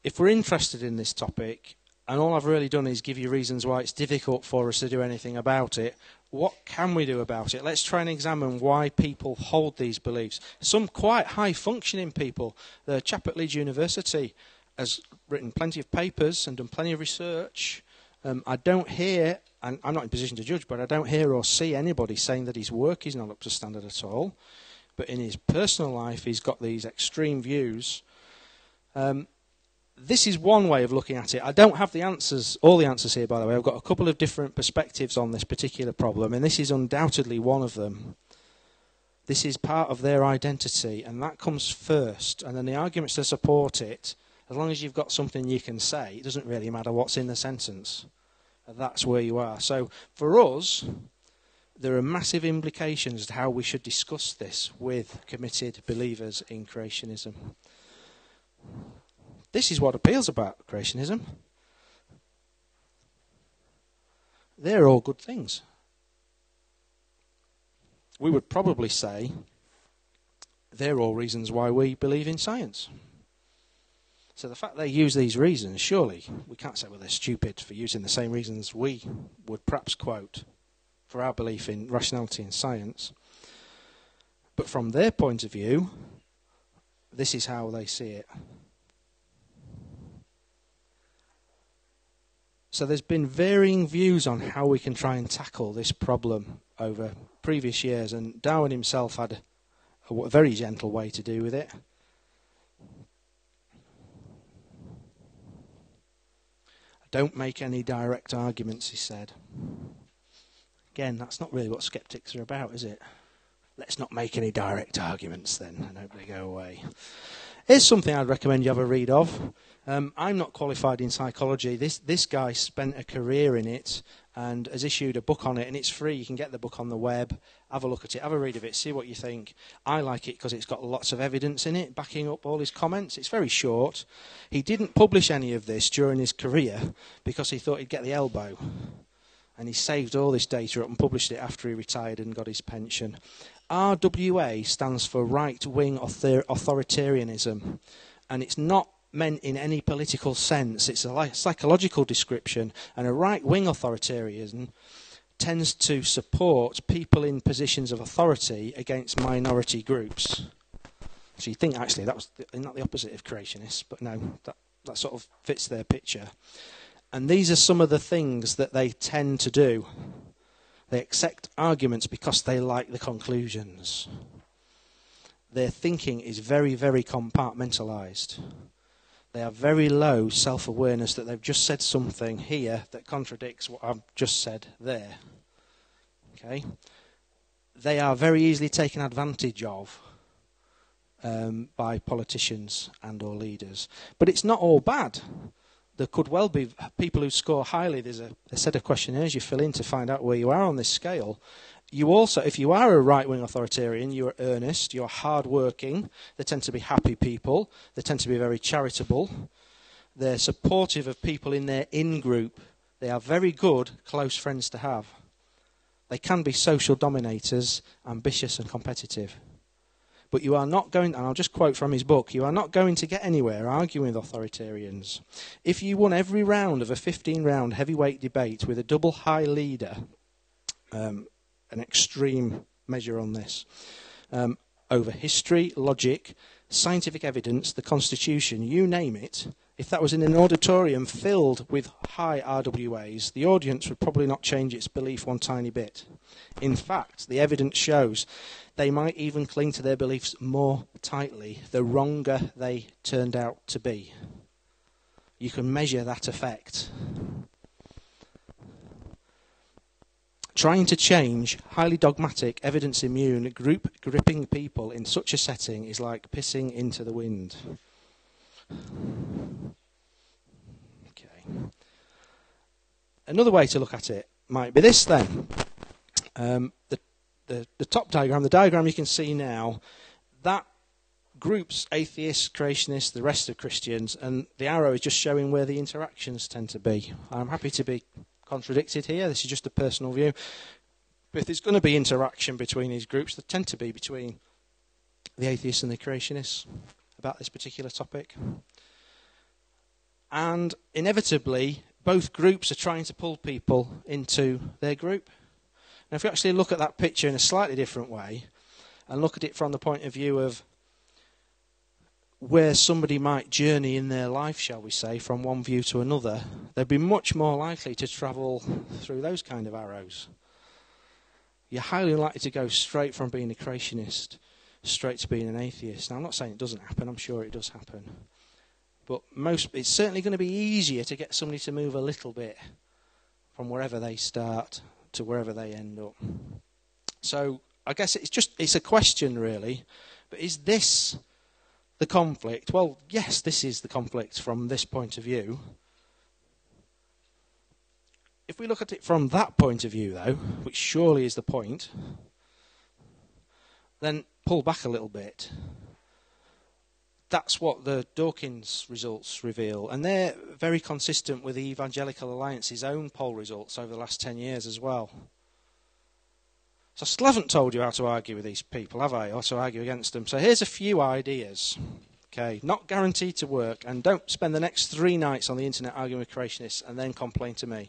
if we're interested in this topic, and all I've really done is give you reasons why it's difficult for us to do anything about it, what can we do about it? Let's try and examine why people hold these beliefs. Some quite high-functioning people. The chap at Leeds University has written plenty of papers and done plenty of research. I don't hear, and I'm not in a position to judge, but I don't hear or see anybody saying that his work is not up to standard at all. But in his personal life, he's got these extreme views. This is one way of looking at it. I don't have the answers, all the answers here, by the way. I've got a couple of different perspectives on this particular problem, and this is undoubtedly one of them. This is part of their identity, and that comes first. And then the arguments to support it, as long as you've got something you can say, it doesn't really matter what's in the sentence. That's where you are. So for us, there are massive implications to how we should discuss this with committed believers in creationism. This is what appeals about creationism. They're all good things. We would probably say they're all reasons why we believe in science. So the fact they use these reasons, surely we can't say, well, they're stupid for using the same reasons we would perhaps quote for our belief in rationality and science. But from their point of view, this is how they see it. So there's been varying views on how we can try and tackle this problem over previous years, and Darwin himself had a very gentle way to do with it. Don't make any direct arguments, he said. Again, that's not really what skeptics are about, is it? Let's not make any direct arguments then, and hope they go away. Here's something I'd recommend you have a read of. I'm not qualified in psychology. This guy spent a career in it and has issued a book on it, and it's free. You can get the book on the web. Have a look at it, have a read of it, see what you think. I like it because it's got lots of evidence in it, backing up all his comments. It's very short. He didn't publish any of this during his career because he thought he'd get the elbow. And he saved all this data up and published it after he retired and got his pension. RWA stands for right-wing authoritarianism. And it's not meant in any political sense. It's a psychological description. And a right-wing authoritarianism tends to support people in positions of authority against minority groups. So you think, actually, that was not the opposite of creationists, but no, that sort of fits their picture. And these are some of the things that they tend to do. They accept arguments because they like the conclusions. Their thinking is very, very compartmentalized. They have very low self-awareness that they've just said something here that contradicts what I've just said there. Okay? They are very easily taken advantage of by politicians and or leaders. But it's not all bad. There could well be people who score highly. There's a set of questionnaires you fill in to find out where you are on this scale. You also, if you are a right-wing authoritarian, you're earnest, you're hard-working. They tend to be happy people. They tend to be very charitable. They're supportive of people in their in-group. They are very good close friends to have. They can be social dominators, ambitious and competitive. But you are not going, and I'll just quote from his book, you are not going to get anywhere arguing with authoritarians. If you won every round of a 15-round heavyweight debate with a double high leader, an extreme measure on this, over history, logic, scientific evidence, the Constitution, you name it, if that was in an auditorium filled with high RWAs, the audience would probably not change its belief one tiny bit. In fact, the evidence shows they might even cling to their beliefs more tightly the wronger they turned out to be. You can measure that effect. Trying to change highly dogmatic, evidence-immune, group-gripping people in such a setting is like pissing into the wind. Okay. Another way to look at it might be this then. The top diagram, the diagram you can see now, that groups atheists, creationists, the rest of Christians, and the arrow is just showing where the interactions tend to be. I'm happy to be contradicted here. This is just a personal view. But if there's going to be interaction between these groups, there tend to be between the atheists and the creationists about this particular topic. And inevitably, both groups are trying to pull people into their group. Now, if you actually look at that picture in a slightly different way, and look at it from the point of view of where somebody might journey in their life, shall we say, from one view to another, they'd be much more likely to travel through those kind of arrows. You're highly unlikely to go straight from being a creationist straight to being an atheist. Now, I'm not saying it doesn't happen. I'm sure it does happen. But it's certainly going to be easier to get somebody to move a little bit from wherever they start to wherever they end up. So I guess it's a question, really. But is this the conflict? Well, yes, this is the conflict from this point of view. If we look at it from that point of view, though, which surely is the point, then pull back a little bit. That's what the Dawkins results reveal, and they're very consistent with the Evangelical Alliance's own poll results over the last 10 years as well. So I still haven't told you how to argue with these people, have I, or to argue against them. So here's a few ideas. Okay, not guaranteed to work, and don't spend the next 3 nights on the internet arguing with creationists and then complain to me.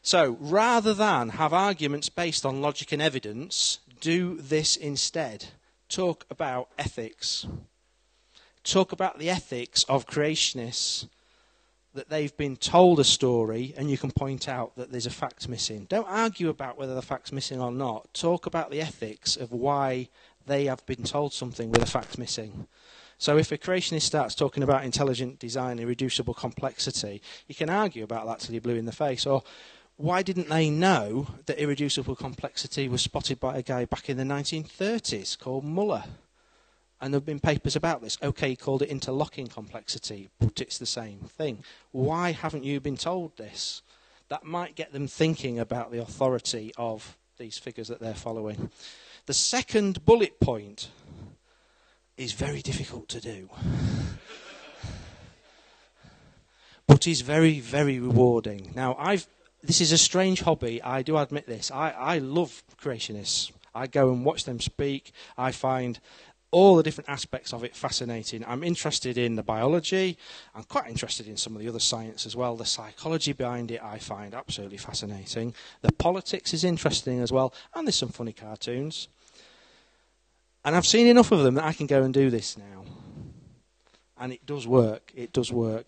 So rather than have arguments based on logic and evidence, do this instead. Talk about ethics. Talk about the ethics of creationists, that they've been told a story and you can point out that there's a fact missing. Don't argue about whether the fact's missing or not. Talk about the ethics of why they have been told something with a fact missing. So if a creationist starts talking about intelligent design, irreducible complexity, you can argue about that till you're blue in the face. Or why didn't they know that irreducible complexity was spotted by a guy back in the 1930s called Muller? And there have been papers about this. Okay, he called it interlocking complexity, but it's the same thing. Why haven't you been told this? That might get them thinking about the authority of these figures that they're following. The second bullet point is very difficult to do, but is very, very rewarding. Now, this is a strange hobby. I do admit this. I love creationists. I go and watch them speak. I find all the different aspects of it fascinating. I'm interested in the biology. I'm quite interested in some of the other science as well. The psychology behind it I find absolutely fascinating. The politics is interesting as well. And there's some funny cartoons. And I've seen enough of them that I can go and do this now. And it does work. It does work.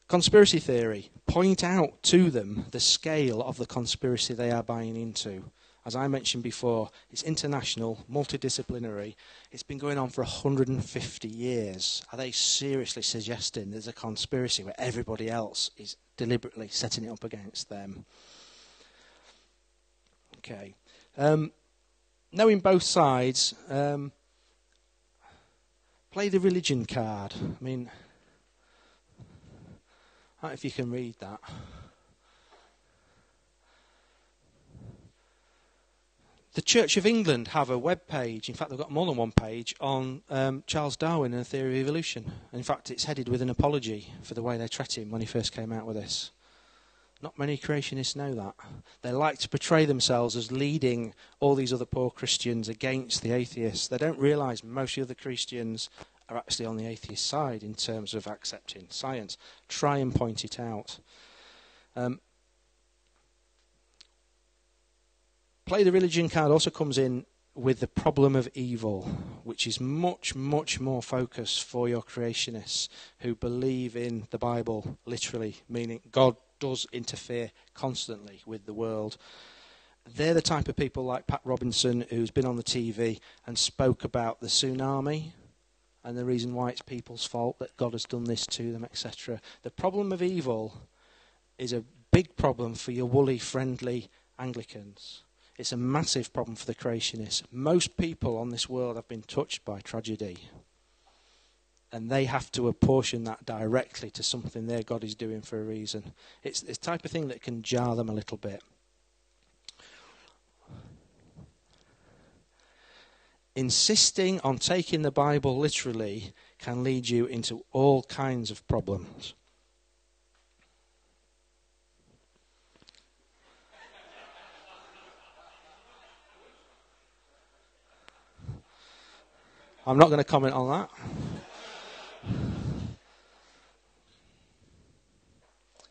Conspiracy theory. Point out to them the scale of the conspiracy they are buying into. As I mentioned before, it's international, multidisciplinary. It's been going on for 150 years. Are they seriously suggesting there's a conspiracy where everybody else is deliberately setting it up against them? Okay. Knowing both sides, play the religion card. I mean, I don't know if you can read that. The Church of England have a web page. In fact, they've got more than one page on Charles Darwin and the theory of evolution. In fact, it's headed with an apology for the way they treated him when he first came out with this. Not many creationists know that. They like to portray themselves as leading all these other poor Christians against the atheists. They don't realise most of the Christians are actually on the atheist side in terms of accepting science. Try and point it out. Play the religion card also comes in with the problem of evil, which is much, much more focused for your creationists who believe in the Bible literally, meaning God does interfere constantly with the world. They're the type of people like Pat Robinson, who's been on the TV and spoke about the tsunami and the reason why it's people's fault, that God has done this to them, etc. The problem of evil is a big problem for your woolly, friendly Anglicans. It's a massive problem for the creationists. Most people on this world have been touched by tragedy. And they have to apportion that directly to something their God is doing for a reason. It's the type of thing that can jar them a little bit. Insisting on taking the Bible literally can lead you into all kinds of problems. I'm not going to comment on that.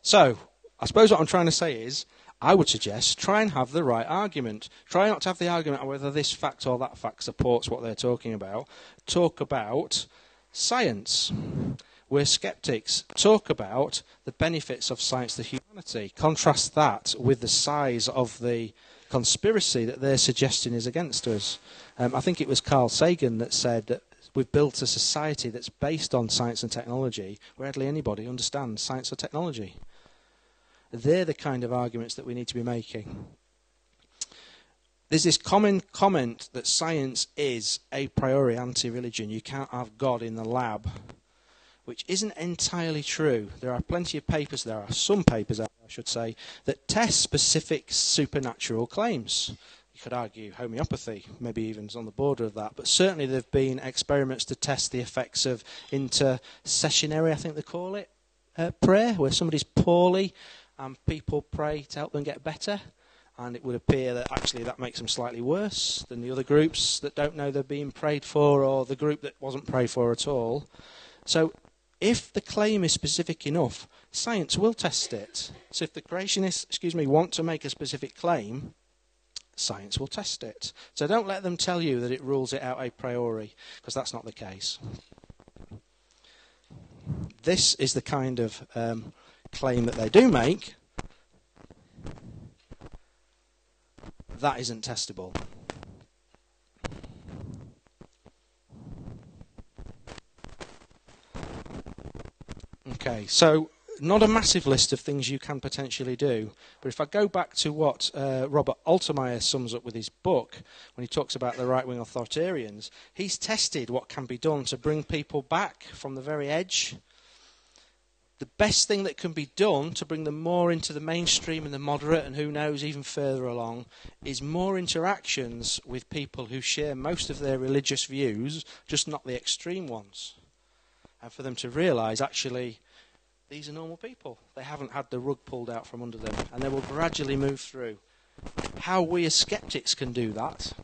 So, I suppose what I'm trying to say is, I would suggest try and have the right argument. Try not to have the argument on whether this fact or that fact supports what they're talking about. Talk about science. We're skeptics. Talk about the benefits of science to humanity. Contrast that with the size of the conspiracy that they're suggesting is against us. I think it was Carl Sagan that said that we've built a society that's based on science and technology where hardly anybody understands science or technology. They're the kind of arguments that we need to be making. There's this common comment that science is a priori anti-religion. You can't have God in the lab, which isn't entirely true. There are plenty of papers, there are some papers out there, I should say, that test specific supernatural claims. You could argue homeopathy, maybe even is on the border of that, but certainly there have been experiments to test the effects of intercessionary, I think they call it, prayer, where somebody's poorly and people pray to help them get better, and it would appear that actually that makes them slightly worse than the other groups that don't know they're being prayed for, or the group that wasn't prayed for at all. So if the claim is specific enough, science will test it. So if the creationists, want to make a specific claim, science will test it. So don't let them tell you that it rules it out a priori, because that's not the case. This is the kind of claim that they do make. That isn't testable. Okay, so not a massive list of things you can potentially do, but if I go back to what Robert Altermeyer sums up with his book, when he talks about the right-wing authoritarians, he's tested what can be done to bring people back from the very edge. The best thing that can be done to bring them more into the mainstream and the moderate, and who knows, even further along, is more interactions with people who share most of their religious views, just not the extreme ones. And for them to realise, actually, these are normal people. They haven't had the rug pulled out from under them, and they will gradually move through. How we as skeptics can do that,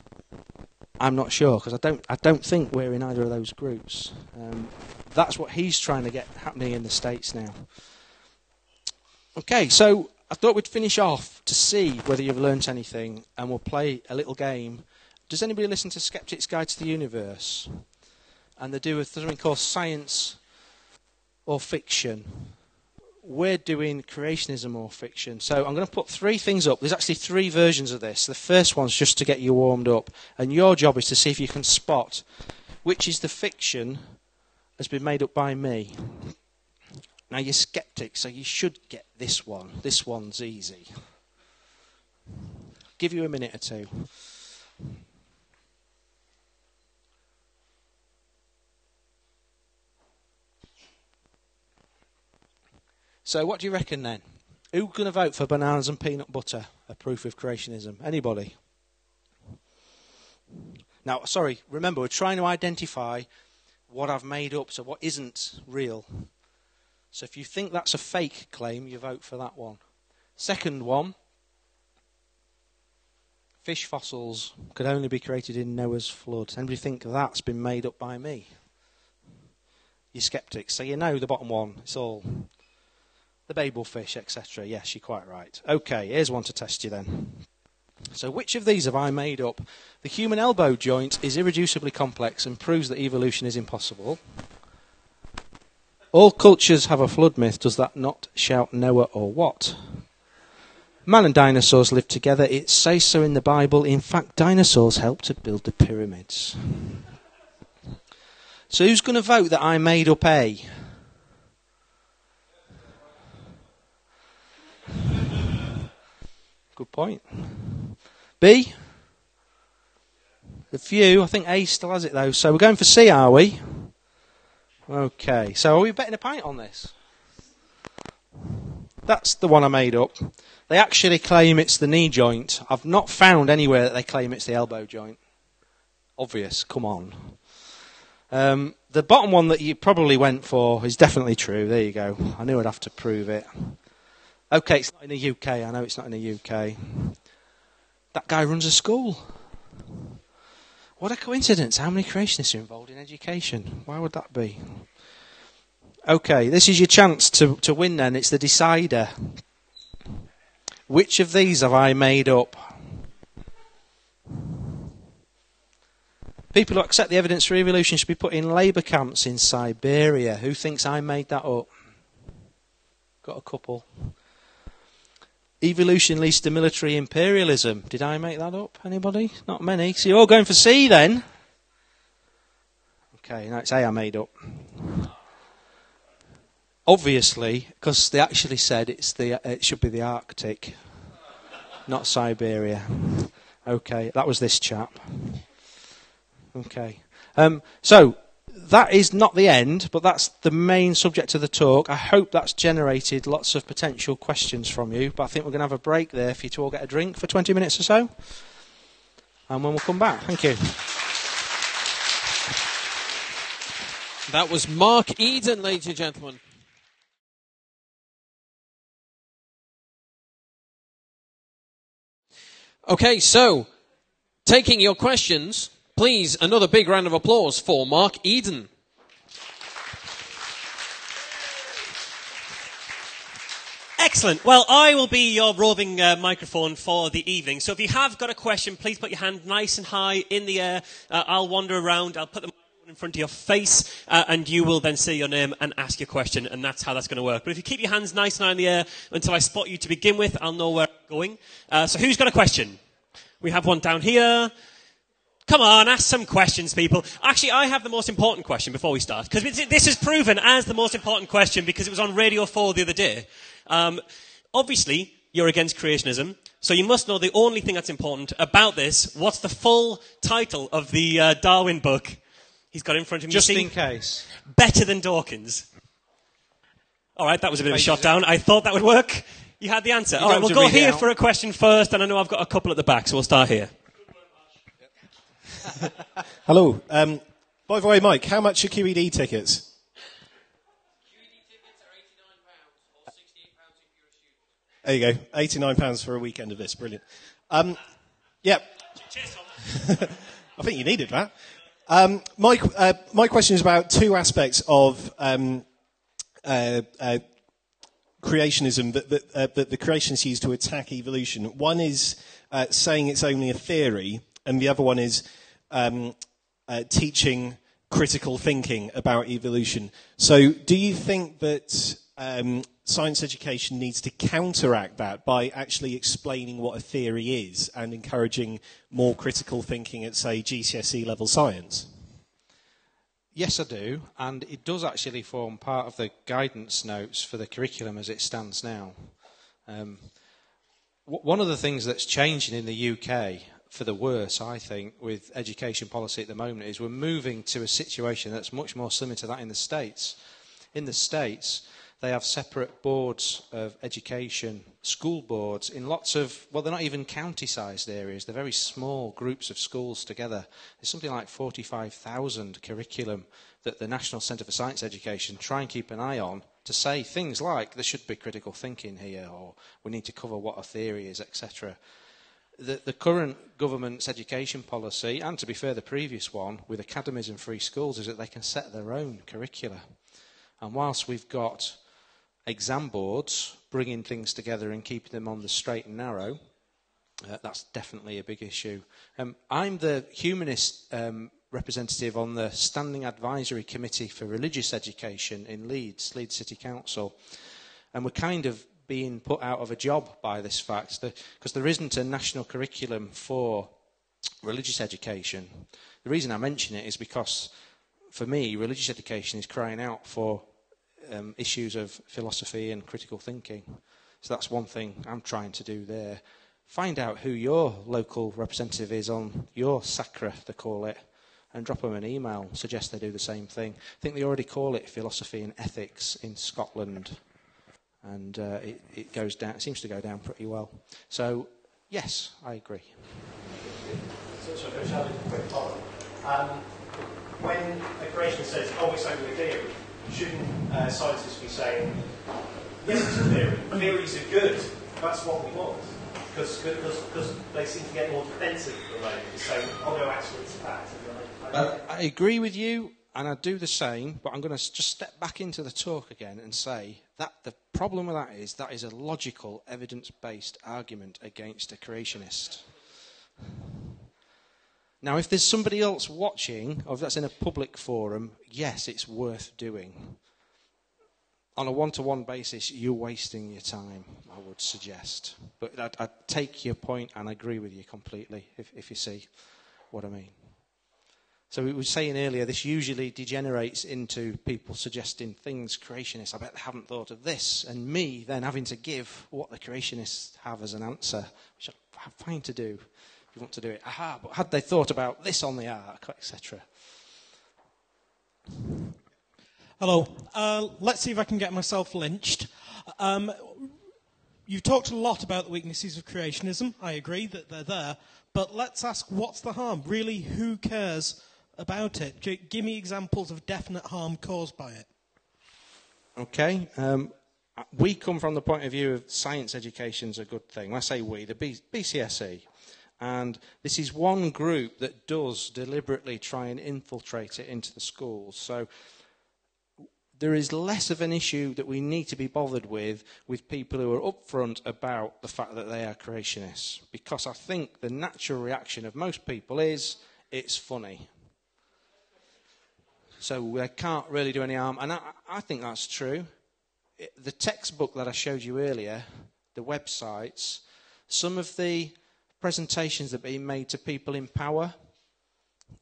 I'm not sure, because I don't think we're in either of those groups. That's what he's trying to get happening in the States now. Okay, so I thought we'd finish off to see whether you've learnt anything, and we'll play a little game. Does anybody listen to Skeptics' Guide to the Universe? And they do something called science or fiction. We're doing creationism or fiction. So I'm going to put 3 things up. There's actually 3 versions of this. The first one's just to get you warmed up. And your job is to see if you can spot which is the fiction has been made up by me. Now, you're skeptics, so you should get this one. This one's easy. Give you a minute or two. So what do you reckon then? Who's going to vote for bananas and peanut butter, a proof of creationism? Anybody? Now, sorry, remember, we're trying to identify what I've made up, so what isn't real. So if you think that's a fake claim, you vote for that one. Second one, fish fossils could only be created in Noah's flood. Anybody think that's been made up by me? You're skeptics, so you know the bottom one. It's all the Babel fish, etc. Yes, you're quite right. Okay, here's one to test you then. So which of these have I made up? The human elbow joint is irreducibly complex and proves that evolution is impossible. All cultures have a flood myth. Does that not shout Noah or what? Man and dinosaurs lived together. It says so in the Bible. In fact, dinosaurs helped to build the pyramids. So who's going to vote that I made up A? Good point. B? A few. I think A still has it though. So we're going for C, are we? Okay. So are we betting a pint on this? That's the one I made up. They actually claim it's the knee joint. I've not found anywhere that they claim it's the elbow joint. Obvious. Come on. The bottom one that you probably went for is definitely true. There you go. I knew I'd have to prove it. Okay, it's not in the UK. I know it's not in the UK. That guy runs a school. What a coincidence. How many creationists are involved in education? Why would that be? Okay, this is your chance to win then. It's the decider. Which of these have I made up? People who accept the evidence for evolution should be put in labour camps in Siberia. Who thinks I made that up? Got a couple. Evolution leads to military imperialism. Did I make that up? Anybody? Not many. So you're all going for C then? Okay, now it's A I made up. Obviously, because they actually said it should be the Arctic, not Siberia. Okay, that was this chap. Okay. So that is not the end, but that's the main subject of the talk. I hope that's generated lots of potential questions from you, but I think we're going to have a break there for you to all get a drink for 20 minutes or so. And when we'll come back. Thank you. That was Mark Edon, ladies and gentlemen. Okay, so, taking your questions, please, another big round of applause for Mark Edon. Excellent. Well, I will be your roving microphone for the evening. So if you have got a question, please put your hand nice and high in the air. I'll wander around. I'll put the microphone in front of your face, and you will then say your name and ask your question, and that's how that's going to work. But if you keep your hands nice and high in the air until I spot you to begin with, I'll know where I'm going. So who's got a question? We have one down here. Come on, ask some questions, people. Actually, I have the most important question before we start, because this is proven as the most important question because it was on Radio 4 the other day. Obviously, you're against creationism, so you must know the only thing that's important about this. What's the full title of the Darwin book he's got in front of me? Just in case. Better Than Dawkins. All right, that was a bit of a shot down. I thought that would work. You had the answer. All right, we'll go here for a question first, and I know I've got a couple at the back, so we'll start here. Hello. By the way, Mike, how much are QED tickets? QED tickets are £89 or £68 if you're a student. There you go, £89 for a weekend of this. Brilliant. Yeah. Cheers, Tom. I think you needed that. My question is about two aspects of creationism that the creationists use to attack evolution. One is saying it's only a theory, and the other one is teaching critical thinking about evolution. So do you think that science education needs to counteract that by actually explaining what a theory is and encouraging more critical thinking at, say, GCSE level science? Yes, I do, and it does actually form part of the guidance notes for the curriculum as it stands now. One of the things that's changing in the UK, for the worse, I think, with education policy at the moment, is we're moving to a situation that's much more similar to that in the States. In the States, they have separate boards of education, school boards, in lots of, well, they're not even county-sized areas. They're very small groups of schools together. There's something like 45,000 curriculum that the National Centre for Science Education try and keep an eye on to say things like there should be critical thinking here, or we need to cover what a theory is, etc. The current government's education policy, and to be fair, the previous one, with academies and free schools, is that they can set their own curricula. And whilst we've got exam boards bringing things together and keeping them on the straight and narrow, that's definitely a big issue. I'm the Humanist representative on the Standing Advisory Committee for Religious Education in Leeds City Council, and we're kind of being put out of a job by this fact, because there isn't a national curriculum for religious education. The reason I mention it is because, for me, religious education is crying out for issues of philosophy and critical thinking. So that's one thing I'm trying to do there. Find out who your local representative is on your SACRE, they call it, and drop them an email, suggest they do the same thing. I think they already call it philosophy and ethics in Scotland. And it goes down. It seems to go down pretty well. So, yes, I agree. So a quick follow. When a creationist says, "Oh, it's only a theory," shouldn't scientists be saying, "Yes, it's a theory. Theories are good. That's what we want." Because they seem to get more defensive at the moment, saying, "Oh no, actually, it's fact." I agree with you. And I do the same, but I'm going to just step back into the talk again and say that the problem with that is a logical, evidence-based argument against a creationist. Now, if there's somebody else watching, or if that's in a public forum, yes, it's worth doing. On a one-to-one basis, you're wasting your time, I would suggest. But I take your point and I agree with you completely, if you see what I mean. So we were saying earlier, this usually degenerates into people suggesting things, creationists, I bet they haven't thought of this, and me then having to give what the creationists have as an answer, which I'm fine to do if you want to do it. Aha, but had they thought about this on the ark, etc. Hello. Let's see if I can get myself lynched. You've talked a lot about the weaknesses of creationism. I agree that they're there. But let's ask, what's the harm? Really, who cares about it? Give me examples of definite harm caused by it. Okay. We come from the point of view of science education's a good thing. When I say we, the BCSE. And this is one group that does deliberately try and infiltrate it into the schools. So there is less of an issue that we need to be bothered with people who are upfront about the fact that they are creationists. Because I think the natural reaction of most people is, it's funny. So they can't really do any harm. And I think that's true. The textbook that I showed you earlier, the websites, some of the presentations that are being made to people in power,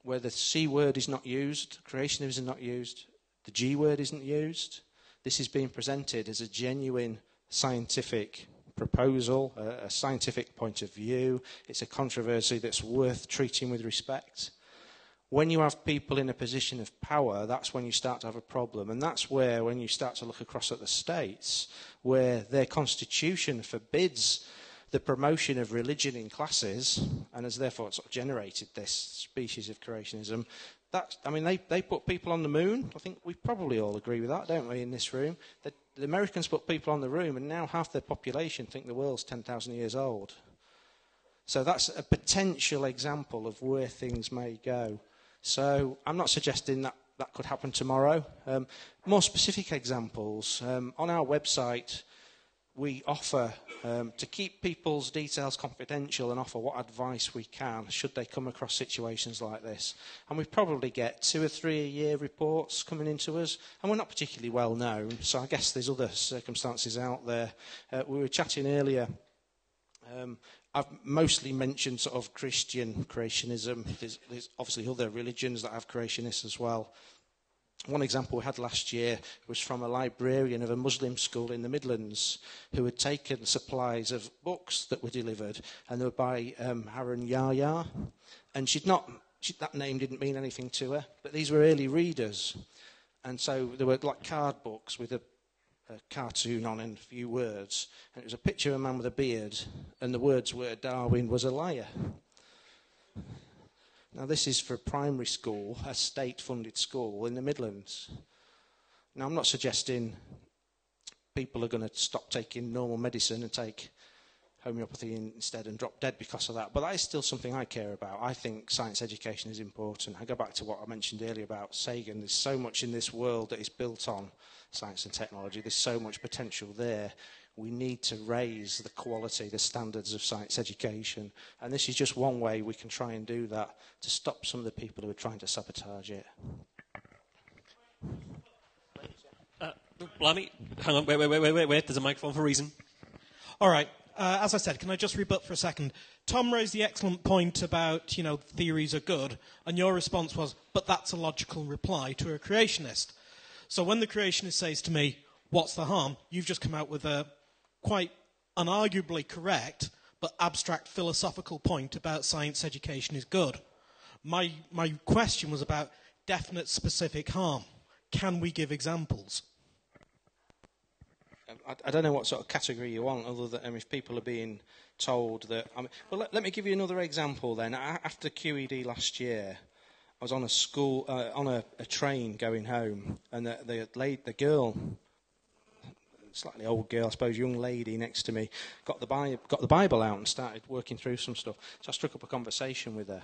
where the C word is not used, creationism is not used, the G word isn't used. This is being presented as a genuine scientific proposal, a scientific point of view. It's a controversy that's worth treating with respect. When you have people in a position of power, that's when you start to have a problem. And that's where, when you start to look across at the states, where their constitution forbids the promotion of religion in classes, and has therefore sort of generated this species of creationism. They put people on the moon. I think we probably all agree with that, don't we, in this room? The Americans put people on the moon, and now half their population think the world's 10,000 years old. So that's a potential example of where things may go. So I'm not suggesting that that could happen tomorrow. More specific examples. On our website, we offer to keep people's details confidential and offer what advice we can should they come across situations like this. And we probably get 2 or 3 a year reports coming into us, and we're not particularly well known, so I guess there's other circumstances out there. We were chatting earlier. I've mostly mentioned sort of Christian creationism. There's obviously other religions that have creationists as well. One example we had last year was from a librarian of a Muslim school in the Midlands who had taken supplies of books that were delivered, and they were by Harun Yahya. And that name didn't mean anything to her, but these were early readers. And so there were like card books with a cartoon on and a few words. And it was a picture of a man with a beard, and the words were, Darwin was a liar. Now, this is for a primary school, a state-funded school in the Midlands. Now, I'm not suggesting people are going to stop taking normal medicine and take homeopathy instead and drop dead because of that, but that is still something I care about. I think science education is important. I go back to what I mentioned earlier about Sagan. There's so much in this world that is built on science and technology. There's so much potential there. We need to raise the quality, the standards of science education. And this is just one way we can try and do that to stop some of the people who are trying to sabotage it. Blimey, hang on, wait, there's a microphone for a reason. All right. As I said, can I just rebut for a second? Tom raised the excellent point about, theories are good, and your response was, but that's a logical reply to a creationist. So when the creationist says to me, what's the harm? You've just come out with a quite unarguably correct but abstract philosophical point about science education is good. My question was about definite specific harm. Can we give examples? I don't know what sort of category you want, other than if people are being told that... let me give you another example then. After QED last year, I was on a train going home, and the girl, slightly old girl, I suppose, young lady next to me, got the Bible out and started working through some stuff. So I struck up a conversation with her.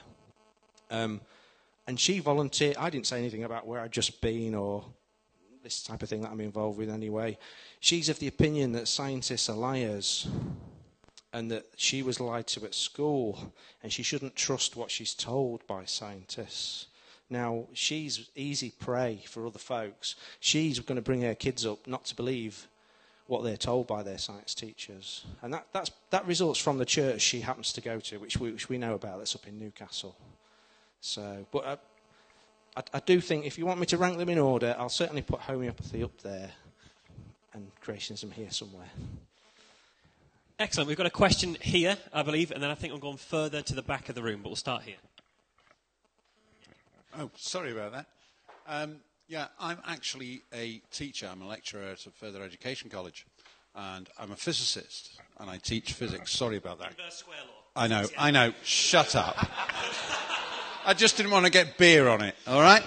And she volunteered. I didn't say anything about where I'd just been or this type of thing that I'm involved with anyway. She's of the opinion that scientists are liars and that she was lied to at school and she shouldn't trust what she's told by scientists. Now, she's easy prey for other folks. She's going to bring her kids up not to believe what they're told by their science teachers. And that results from the church she happens to go to, which we know about, that's up in Newcastle. So, but I do think if you want me to rank them in order, I'll certainly put homeopathy up there and creationism here somewhere. Excellent. We've got a question here, I believe, and then I think we're going further to the back of the room, but we'll start here. Oh, sorry about that. I'm actually a teacher. I'm a lecturer at a further education college, and I'm a physicist, and I teach physics. Sorry about that. Reverse square law. I know. Shut up. I just didn't want to get beer on it, all right?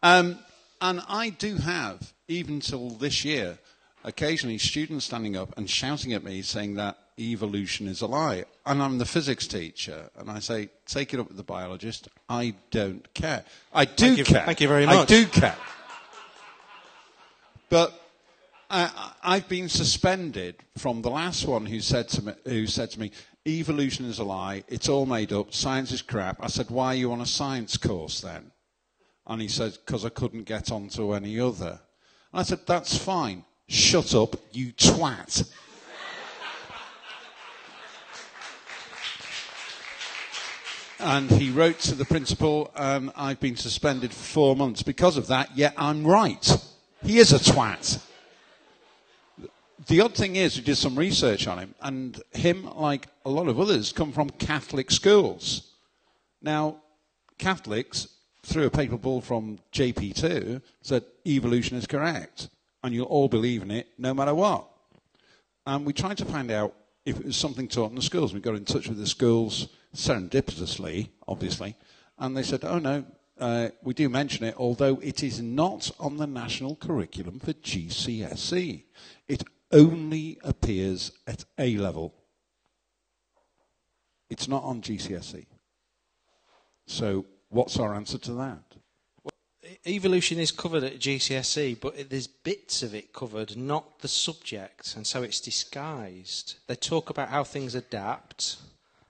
And I do have, even till this year, occasionally students standing up and shouting at me saying that evolution is a lie. And I'm the physics teacher, and I say, take it up with the biologist. I don't care. I do care. Thank you very much. I do care. But I've been suspended from the last one who said to me, evolution is a lie, it's all made up, science is crap. I said, why are you on a science course then? And he said, because I couldn't get onto any other. And I said, that's fine. Shut up, you twat. And he wrote to the principal, and I've been suspended for 4 months because of that, yet I'm right. He is a twat. The odd thing is, we did some research on him, and him, like a lot of others, come from Catholic schools. Now, Catholics, through a paper ball from JP2, said evolution is correct, and you'll all believe in it no matter what. And we tried to find out if it was something taught in the schools. We got in touch with the schools, serendipitously, obviously, and they said, oh no, we do mention it, although it is not on the national curriculum for GCSE. It only appears at A level. It's not on GCSE. So what's our answer to that? Well, evolution is covered at GCSE, but there's bits of it covered, not the subject, and so it's disguised. They talk about how things adapt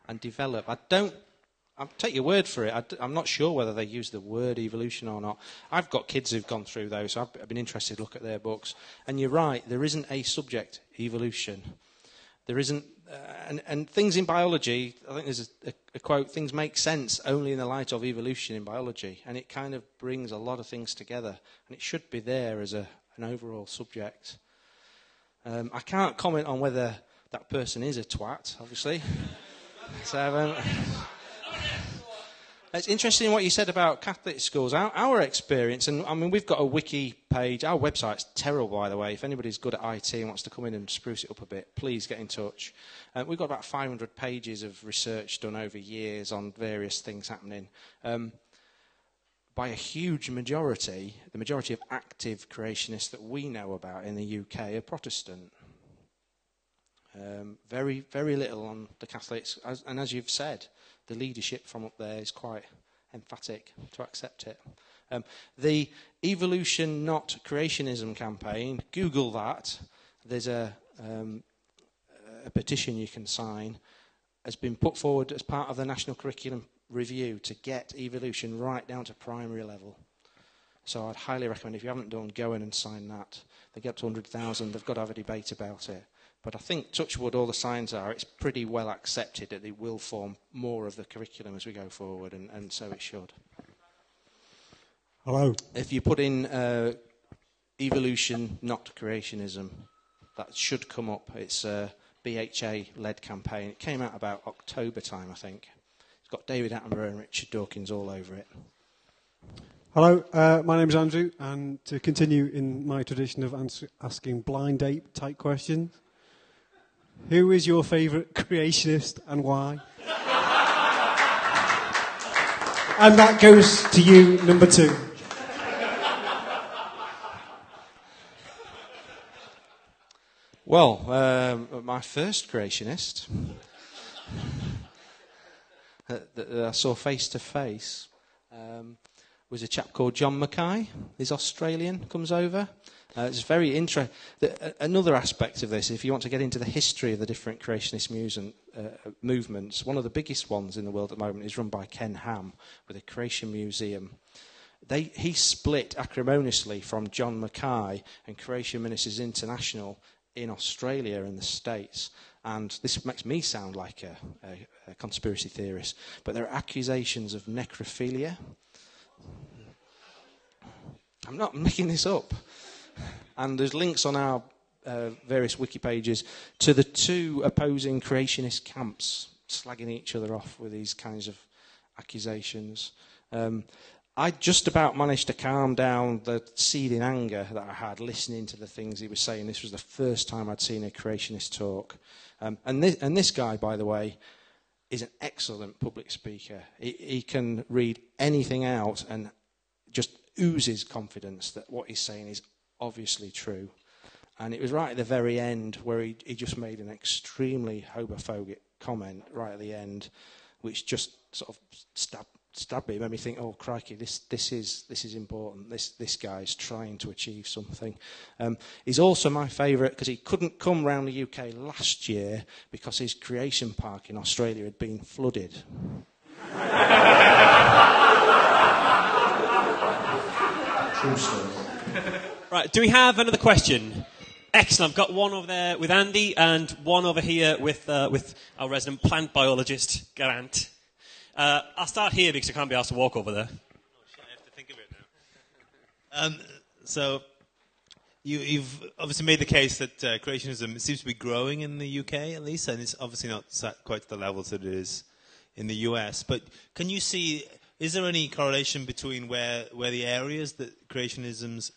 and develop. I'll take your word for it. I'm not sure whether they use the word evolution or not. I've got kids who've gone through those, so I've been interested to look at their books. And you're right, there isn't a subject, evolution. There isn't, and things in biology, I think there's a quote, things make sense only in the light of evolution in biology. And it kind of brings a lot of things together. And it should be there as an overall subject. I can't comment on whether that person is a twat, obviously. So, it's interesting what you said about Catholic schools. Our experience, and I mean, we've got a wiki page. Our website's terrible, by the way. If anybody's good at IT and wants to come in and spruce it up a bit, please get in touch. We've got about 500 pages of research done over years on various things happening. By a huge majority, the majority of active creationists that we know about in the UK are Protestant. Very, very little on the Catholics. And as you've said, the leadership from up there is quite emphatic to accept it. The evolution, not creationism campaign, Google that. There's a petition you can sign, has been put forward as part of the National Curriculum Review to get evolution right down to primary level. So I'd highly recommend, if you haven't done, go in and sign that. They get up to 100,000, they've got to have a debate about it. But I think, touch wood, all the signs are, it's pretty well accepted that it will form more of the curriculum as we go forward, and so it should. Hello. If you put in evolution, not creationism, that should come up. It's a BHA-led campaign. It came out about October time, I think. It's got David Attenborough and Richard Dawkins all over it. Hello, my name's Andrew, and to continue in my tradition of asking blind date type questions, who is your favourite creationist and why? And that goes to you, number 2. Well, my first creationist that I saw face to face was a chap called John Mackay. He's Australian, comes over. It's very interesting. Another aspect of this, if you want to get into the history of the different creationist movements, one of the biggest ones in the world at the moment is run by Ken Ham with a Creation Museum. He split acrimoniously from John Mackay and Creation Ministers International in Australia and the States. And this makes me sound like a conspiracy theorist, but there are accusations of necrophilia. I'm not making this up. And there's links on our various wiki pages to the two opposing creationist camps slagging each other off with these kinds of accusations. I just about managed to calm down the seething anger that I had listening to the things he was saying. This was the first time I'd seen a creationist talk. And this guy, by the way, is an excellent public speaker. He can read anything out and just oozes confidence that what he's saying is obviously true. And it was right at the very end where he just made an extremely homophobic comment right at the end, which just sort of stabbed me. It made me think, oh crikey, this is important. This guy's trying to achieve something. He's also my favourite because he couldn't come round the UK last year because his creation park in Australia had been flooded. True story. Right, do we have another question? Excellent. I've got one over there with Andy and one over here with our resident plant biologist, Garant. I'll start here because I can't be asked to walk over there. Oh, shit, I have to think of it now. So, you've obviously made the case that creationism seems to be growing in the UK, at least, and it's obviously not quite to the levels that it is in the US. But can you see, is there any correlation between where the areas that creationists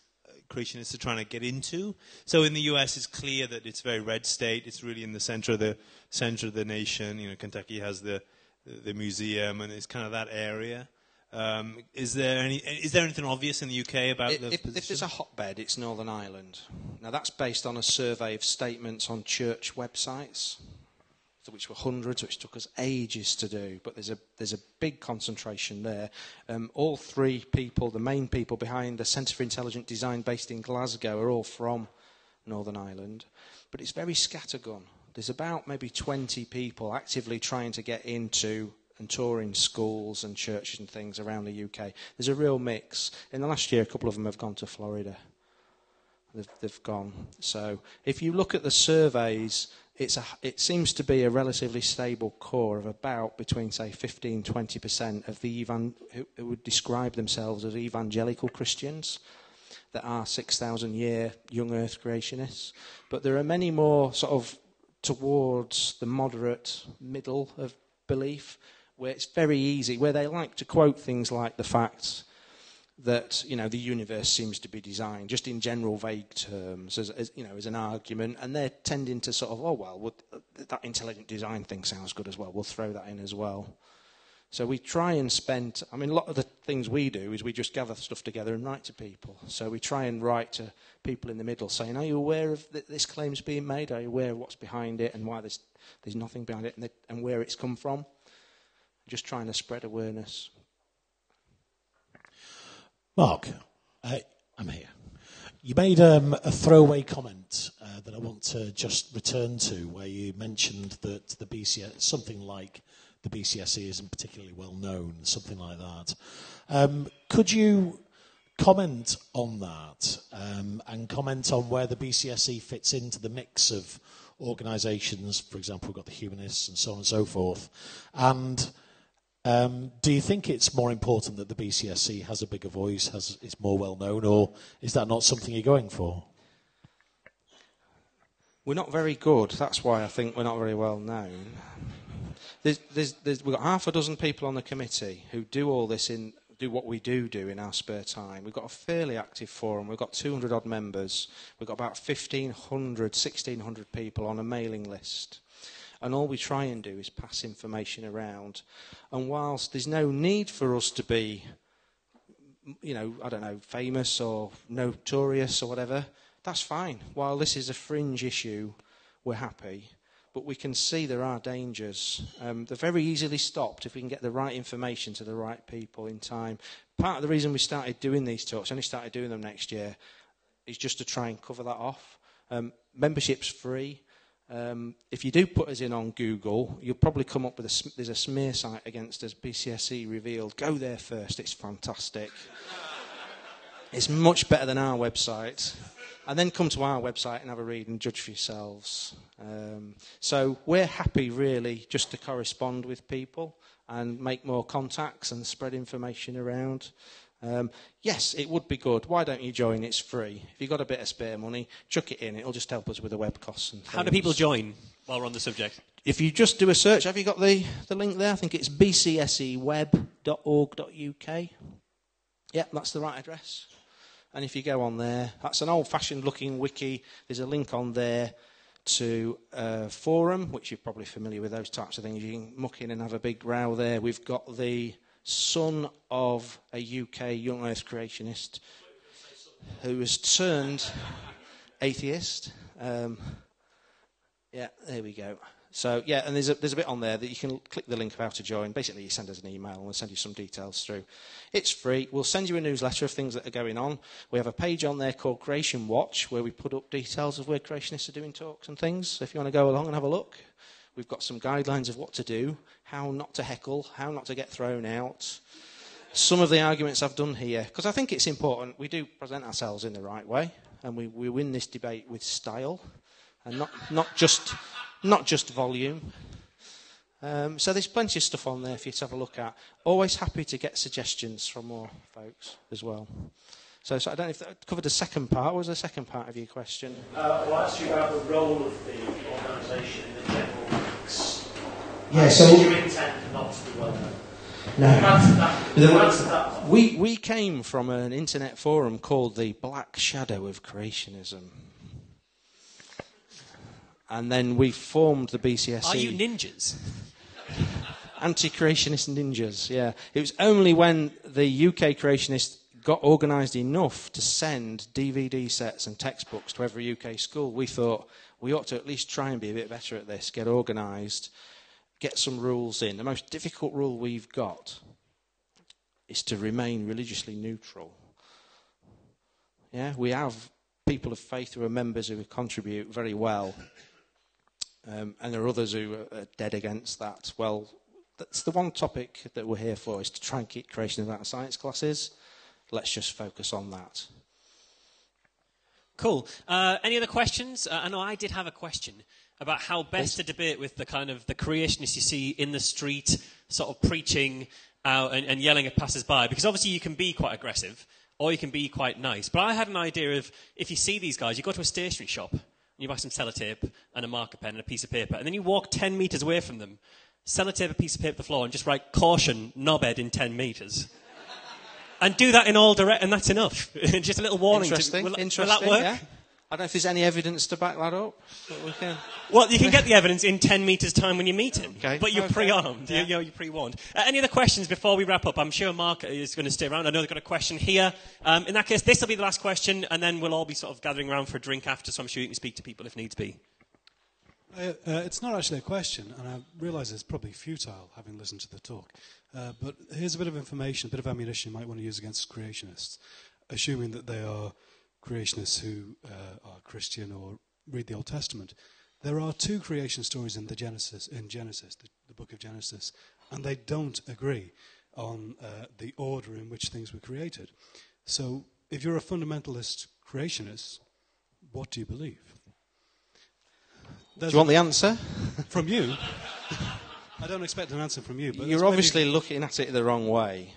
are trying to get into? So in the US, it's clear that it's a very red state. It's really in the center of the nation. You know, Kentucky has the museum, and it's kind of that area. Is there anything obvious in the UK about if there's a hotbed, it's Northern Ireland. Now that's based on a survey of statements on church websites, which were hundreds, which took us ages to do. But there's a big concentration there. All three people, the main people behind the Centre for Intelligent Design, based in Glasgow, are all from Northern Ireland. But it's very scattergun. There's about maybe 20 people actively trying to get into and touring schools and churches and things around the UK. There's a real mix. In the last year, a couple of them have gone to Florida. They've gone. So if you look at the surveys, it seems to be a relatively stable core of about between, say, 15-20% of the who would describe themselves as evangelical Christians that are 6,000-year young earth creationists. But there are many more sort of towards the moderate middle of belief, where it's very easy, where they like to quote things like the fact that, you know, the universe seems to be designed just in general vague terms as you know, as an argument, and they're tending to sort of, oh well, that intelligent design thing sounds good as well, we'll throw that in as well. So we try and spend, I mean, a lot of the things we do is we just gather stuff together and write to people. So we try and write to people in the middle saying, are you aware of this claim's being made? Are you aware of what's behind it and why there's nothing behind it and where it's come from? Just trying to spread awareness. Mark, I'm here. You made a throwaway comment that I want to just return to, where you mentioned that the BCS, something like the BCSE isn't particularly well known, something like that. Could you comment on that and comment on where the BCSE fits into the mix of organisations? For example, we've got the Humanists and so on and so forth. And do you think it's more important that the BCSE has a bigger voice, is more well known, or is that not something you're going for? We're not very good. That's why I think we're not very well known. We've got half a dozen people on the committee who do all this do what we do in our spare time. We've got a fairly active forum. We've got 200 odd members. We've got about 1,600 people on a mailing list. And all we try and do is pass information around. And whilst there's no need for us to be, you know, I don't know, famous or notorious or whatever, that's fine. While this is a fringe issue, we're happy. But we can see there are dangers. They're very easily stopped if we can get the right information to the right people in time. Part of the reason we started doing these talks, only started doing them next year, is just to try and cover that off. Membership's free. If you do put us in on Google, you'll probably come up with there's a smear site against us, BCSE revealed. Go there first, it's fantastic. It's much better than our website. And then come to our website and have a read and judge for yourselves. So we're happy, really, just to correspond with people and make more contacts and spread information around. Yes, it would be good. Why don't you join? It's free. If you've got a bit of spare money, chuck it in. It'll just help us with the web costs and things. How do people join while we're on the subject? If you just do a search, have you got the link there? I think it's bcseweb.org.uk. Yeah, that's the right address. And if you go on there, that's an old-fashioned looking wiki. There's a link on there to a forum, which you're probably familiar with those types of things. You can muck in and have a big row there. We've got the son of a UK young earth creationist who has turned atheist. Yeah, there we go. So, yeah, and there's a bit on there that you can click the link of how to join. Basically, you send us an email and we'll send you some details through. It's free. We'll send you a newsletter of things that are going on. We have a page on there called Creation Watch where we put up details of where creationists are doing talks and things. So if you want to go along and have a look, we've got some guidelines of what to do, how not to heckle, how not to get thrown out. Some of the arguments I've done here, because I think it's important, we do present ourselves in the right way, and we win this debate with style, and not just volume. So there's plenty of stuff on there for you to have a look at. Always happy to get suggestions from more folks as well. So I don't know if that covered the second part. What was the second part of your question? Well, I asked you about the role of the organisation in the general mix. Yeah, so... Did you intend not to be well known? No. We came from an internet forum called the Black Shadow of Creationism. And then we formed the BCSE. Are you ninjas? Anti-creationist ninjas, yeah. It was only when the UK creationists got organised enough to send DVD sets and textbooks to every UK school, we thought we ought to at least try and be a bit better at this, get organised, get some rules in. The most difficult rule we've got is to remain religiously neutral. Yeah, we have people of faith who are members who contribute very well, and there are others who are dead against that. Well, that's the one topic that we're here for, is to try and keep creationism out of science classes. Let's just focus on that. Cool. Any other questions? I know I did have a question about how best to debate with the kind of the creationists you see in the street, sort of preaching out and yelling at passers-by. Because obviously you can be quite aggressive, or you can be quite nice. But I had an idea of, if you see these guys, you go to a stationery shop, and you buy some sellotape and a marker pen and a piece of paper, and then you walk 10 metres away from them, sellotape a piece of paper to the floor, and just write, "Caution, knobhead in 10 metres." And do that in all direct, and that's enough. Just a little warning. Interesting. Will that work? Yeah. I don't know if there's any evidence to back that up. Well, you can get the evidence in 10 metres' time when you meet him. Okay. But you're pre-armed. Yeah. You're pre-warned. Any other questions before we wrap up? I'm sure Mark is going to stay around. I know they've got a question here. In that case, this will be the last question, and then we'll all be sort of gathering around for a drink after, so I'm sure you can speak to people if needs be. It's not actually a question, and I realise it's probably futile having listened to the talk. But here's a bit of information, a bit of ammunition you might want to use against creationists, assuming that they are creationists who are Christian or read the Old Testament. There are two creation stories in Genesis, the book of Genesis, and they don't agree on the order in which things were created. So if you're a fundamentalist creationist, what do you believe? Do you want the answer? From you? I don't expect an answer from you. But you're obviously looking at it the wrong way.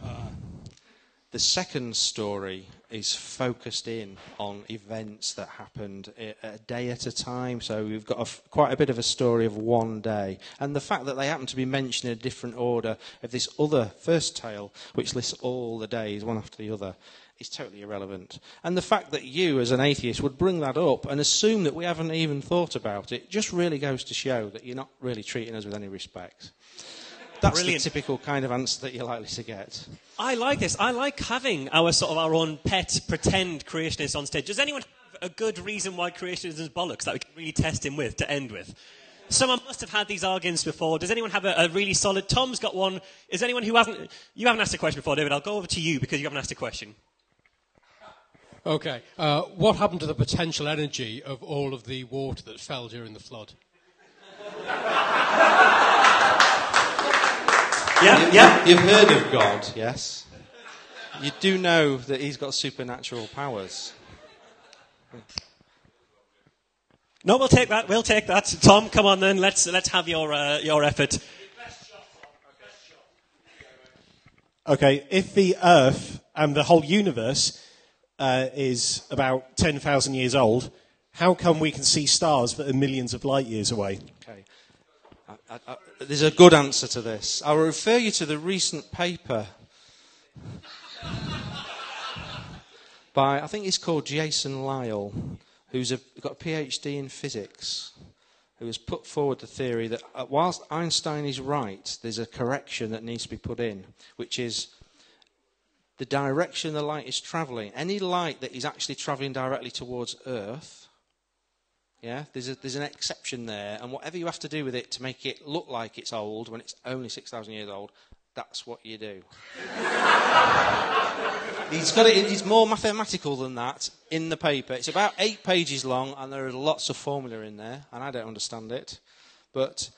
The second story is focused in on events that happened a day at a time. So we've got quite a bit of a story of one day. And the fact that they happen to be mentioned in a different order of this other first tale, which lists all the days, one after the other, is totally irrelevant. And the fact that you, as an atheist, would bring that up and assume that we haven't even thought about it just really goes to show that you're not really treating us with any respect. That's Brilliant. The typical kind of answer that you're likely to get. I like this. I like having our own pet pretend creationists on stage. Does anyone have a good reason why creationism is bollocks that we can really test him with to end with? Someone must have had these arguments before. Does anyone have a really solid... Tom's got one. Is anyone who hasn't... You haven't asked a question before, David. I'll go over to you because you haven't asked a question. Okay. What happened to the potential energy of all of the water that fell during the flood? Yeah. You've heard of God, yes. You do know that he's got supernatural powers. No, we'll take that. We'll take that. Tom, come on then. Let's have your effort. Okay. If the Earth and the whole universe is about 10,000 years old, how come we can see stars that are millions of light years away? Okay. There's a good answer to this. I'll refer you to the recent paper by, I think he's called Jason Lyle, who's got a PhD in physics, who has put forward the theory that whilst Einstein is right, there's a correction that needs to be put in, which is the direction the light is travelling. Any light that is actually travelling directly towards Earth Yeah, there's an exception there, and whatever you have to do with it to make it look like it's old when it's only 6,000 years old, that's what you do. It's more mathematical than that in the paper. It's about 8 pages long, and there are lots of formula in there, and I don't understand it. But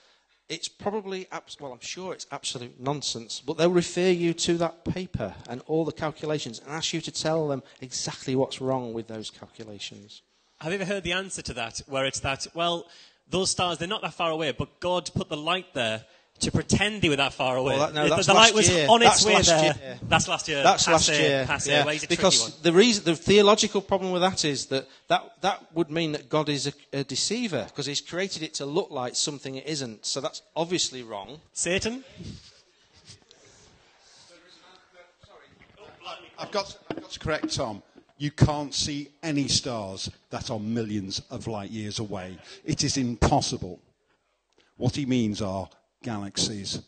it's probably, I'm sure it's absolute nonsense, but they'll refer you to that paper and all the calculations and ask you to tell them exactly what's wrong with those calculations. Have you ever heard the answer to that, where it's that, well, those stars, they're not that far away, but God put the light there to pretend they were that far away. Well, that's the light was year. on its That's way last there. Year. That's last year. That's last year. Yeah. Well, he's a because the theological problem with that is that would mean that God is a deceiver, because he's created it to look like something it isn't. So that's obviously wrong. Satan? I've got to correct Tom. You can't see any stars that are millions of light years away. It is impossible. What he means are galaxies.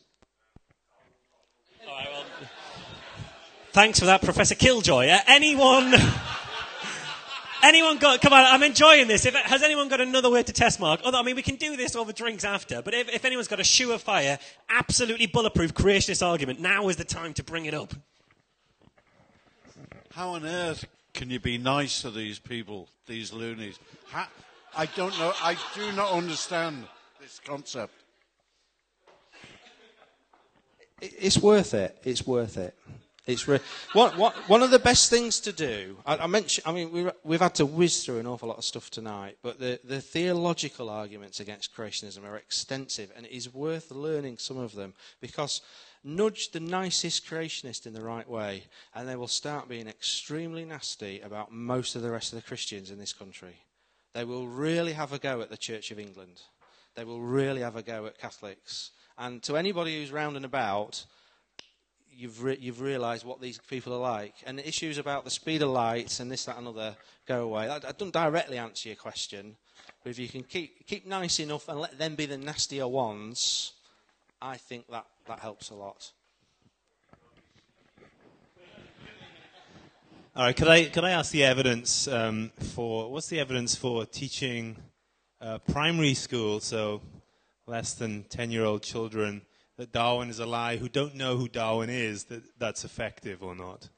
All right, well, thanks for that, Professor Killjoy. Anyone got... Come on, I'm enjoying this. Has anyone got another way to test mark? Although, I mean, we can do this over drinks after, but if anyone's got a surefire, absolutely bulletproof creationist argument, now is the time to bring it up. How on earth can you be nice to these people, these loonies? I don't know. I do not understand this concept. It's worth it. It's worth it. One of the best things to do. We've had to whiz through an awful lot of stuff tonight, but the theological arguments against creationism are extensive, and it is worth learning some of them, because nudge the nicest creationist in the right way, and they will start being extremely nasty about most of the rest of the Christians in this country. They will really have a go at the Church of England. They will really have a go at Catholics. And to anybody who's round and about, you've realised what these people are like. And the issues about the speed of light and this, that and other go away. I don't directly answer your question, but if you can keep nice enough and let them be the nastier ones, I think that helps a lot. All right, could I ask the evidence what's the evidence for teaching primary school, so less than 10-year-old children, that Darwin is a lie, who don't know who Darwin is, that's effective or not?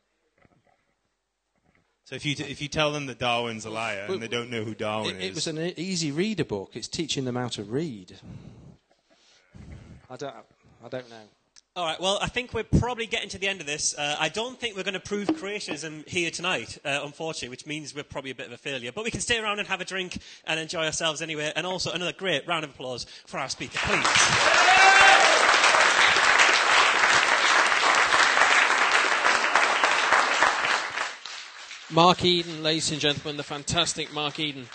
So if you tell them that Darwin's a liar and they don't know who Darwin is... It was an easy reader book. It's teaching them how to read. I don't know. All right, well, I think we're probably getting to the end of this. I don't think we're going to prove creationism here tonight, unfortunately, which means we're probably a bit of a failure. But we can stay around and have a drink and enjoy ourselves anyway. And also another great round of applause for our speaker, please. Mark Edon, ladies and gentlemen, the fantastic Mark Edon.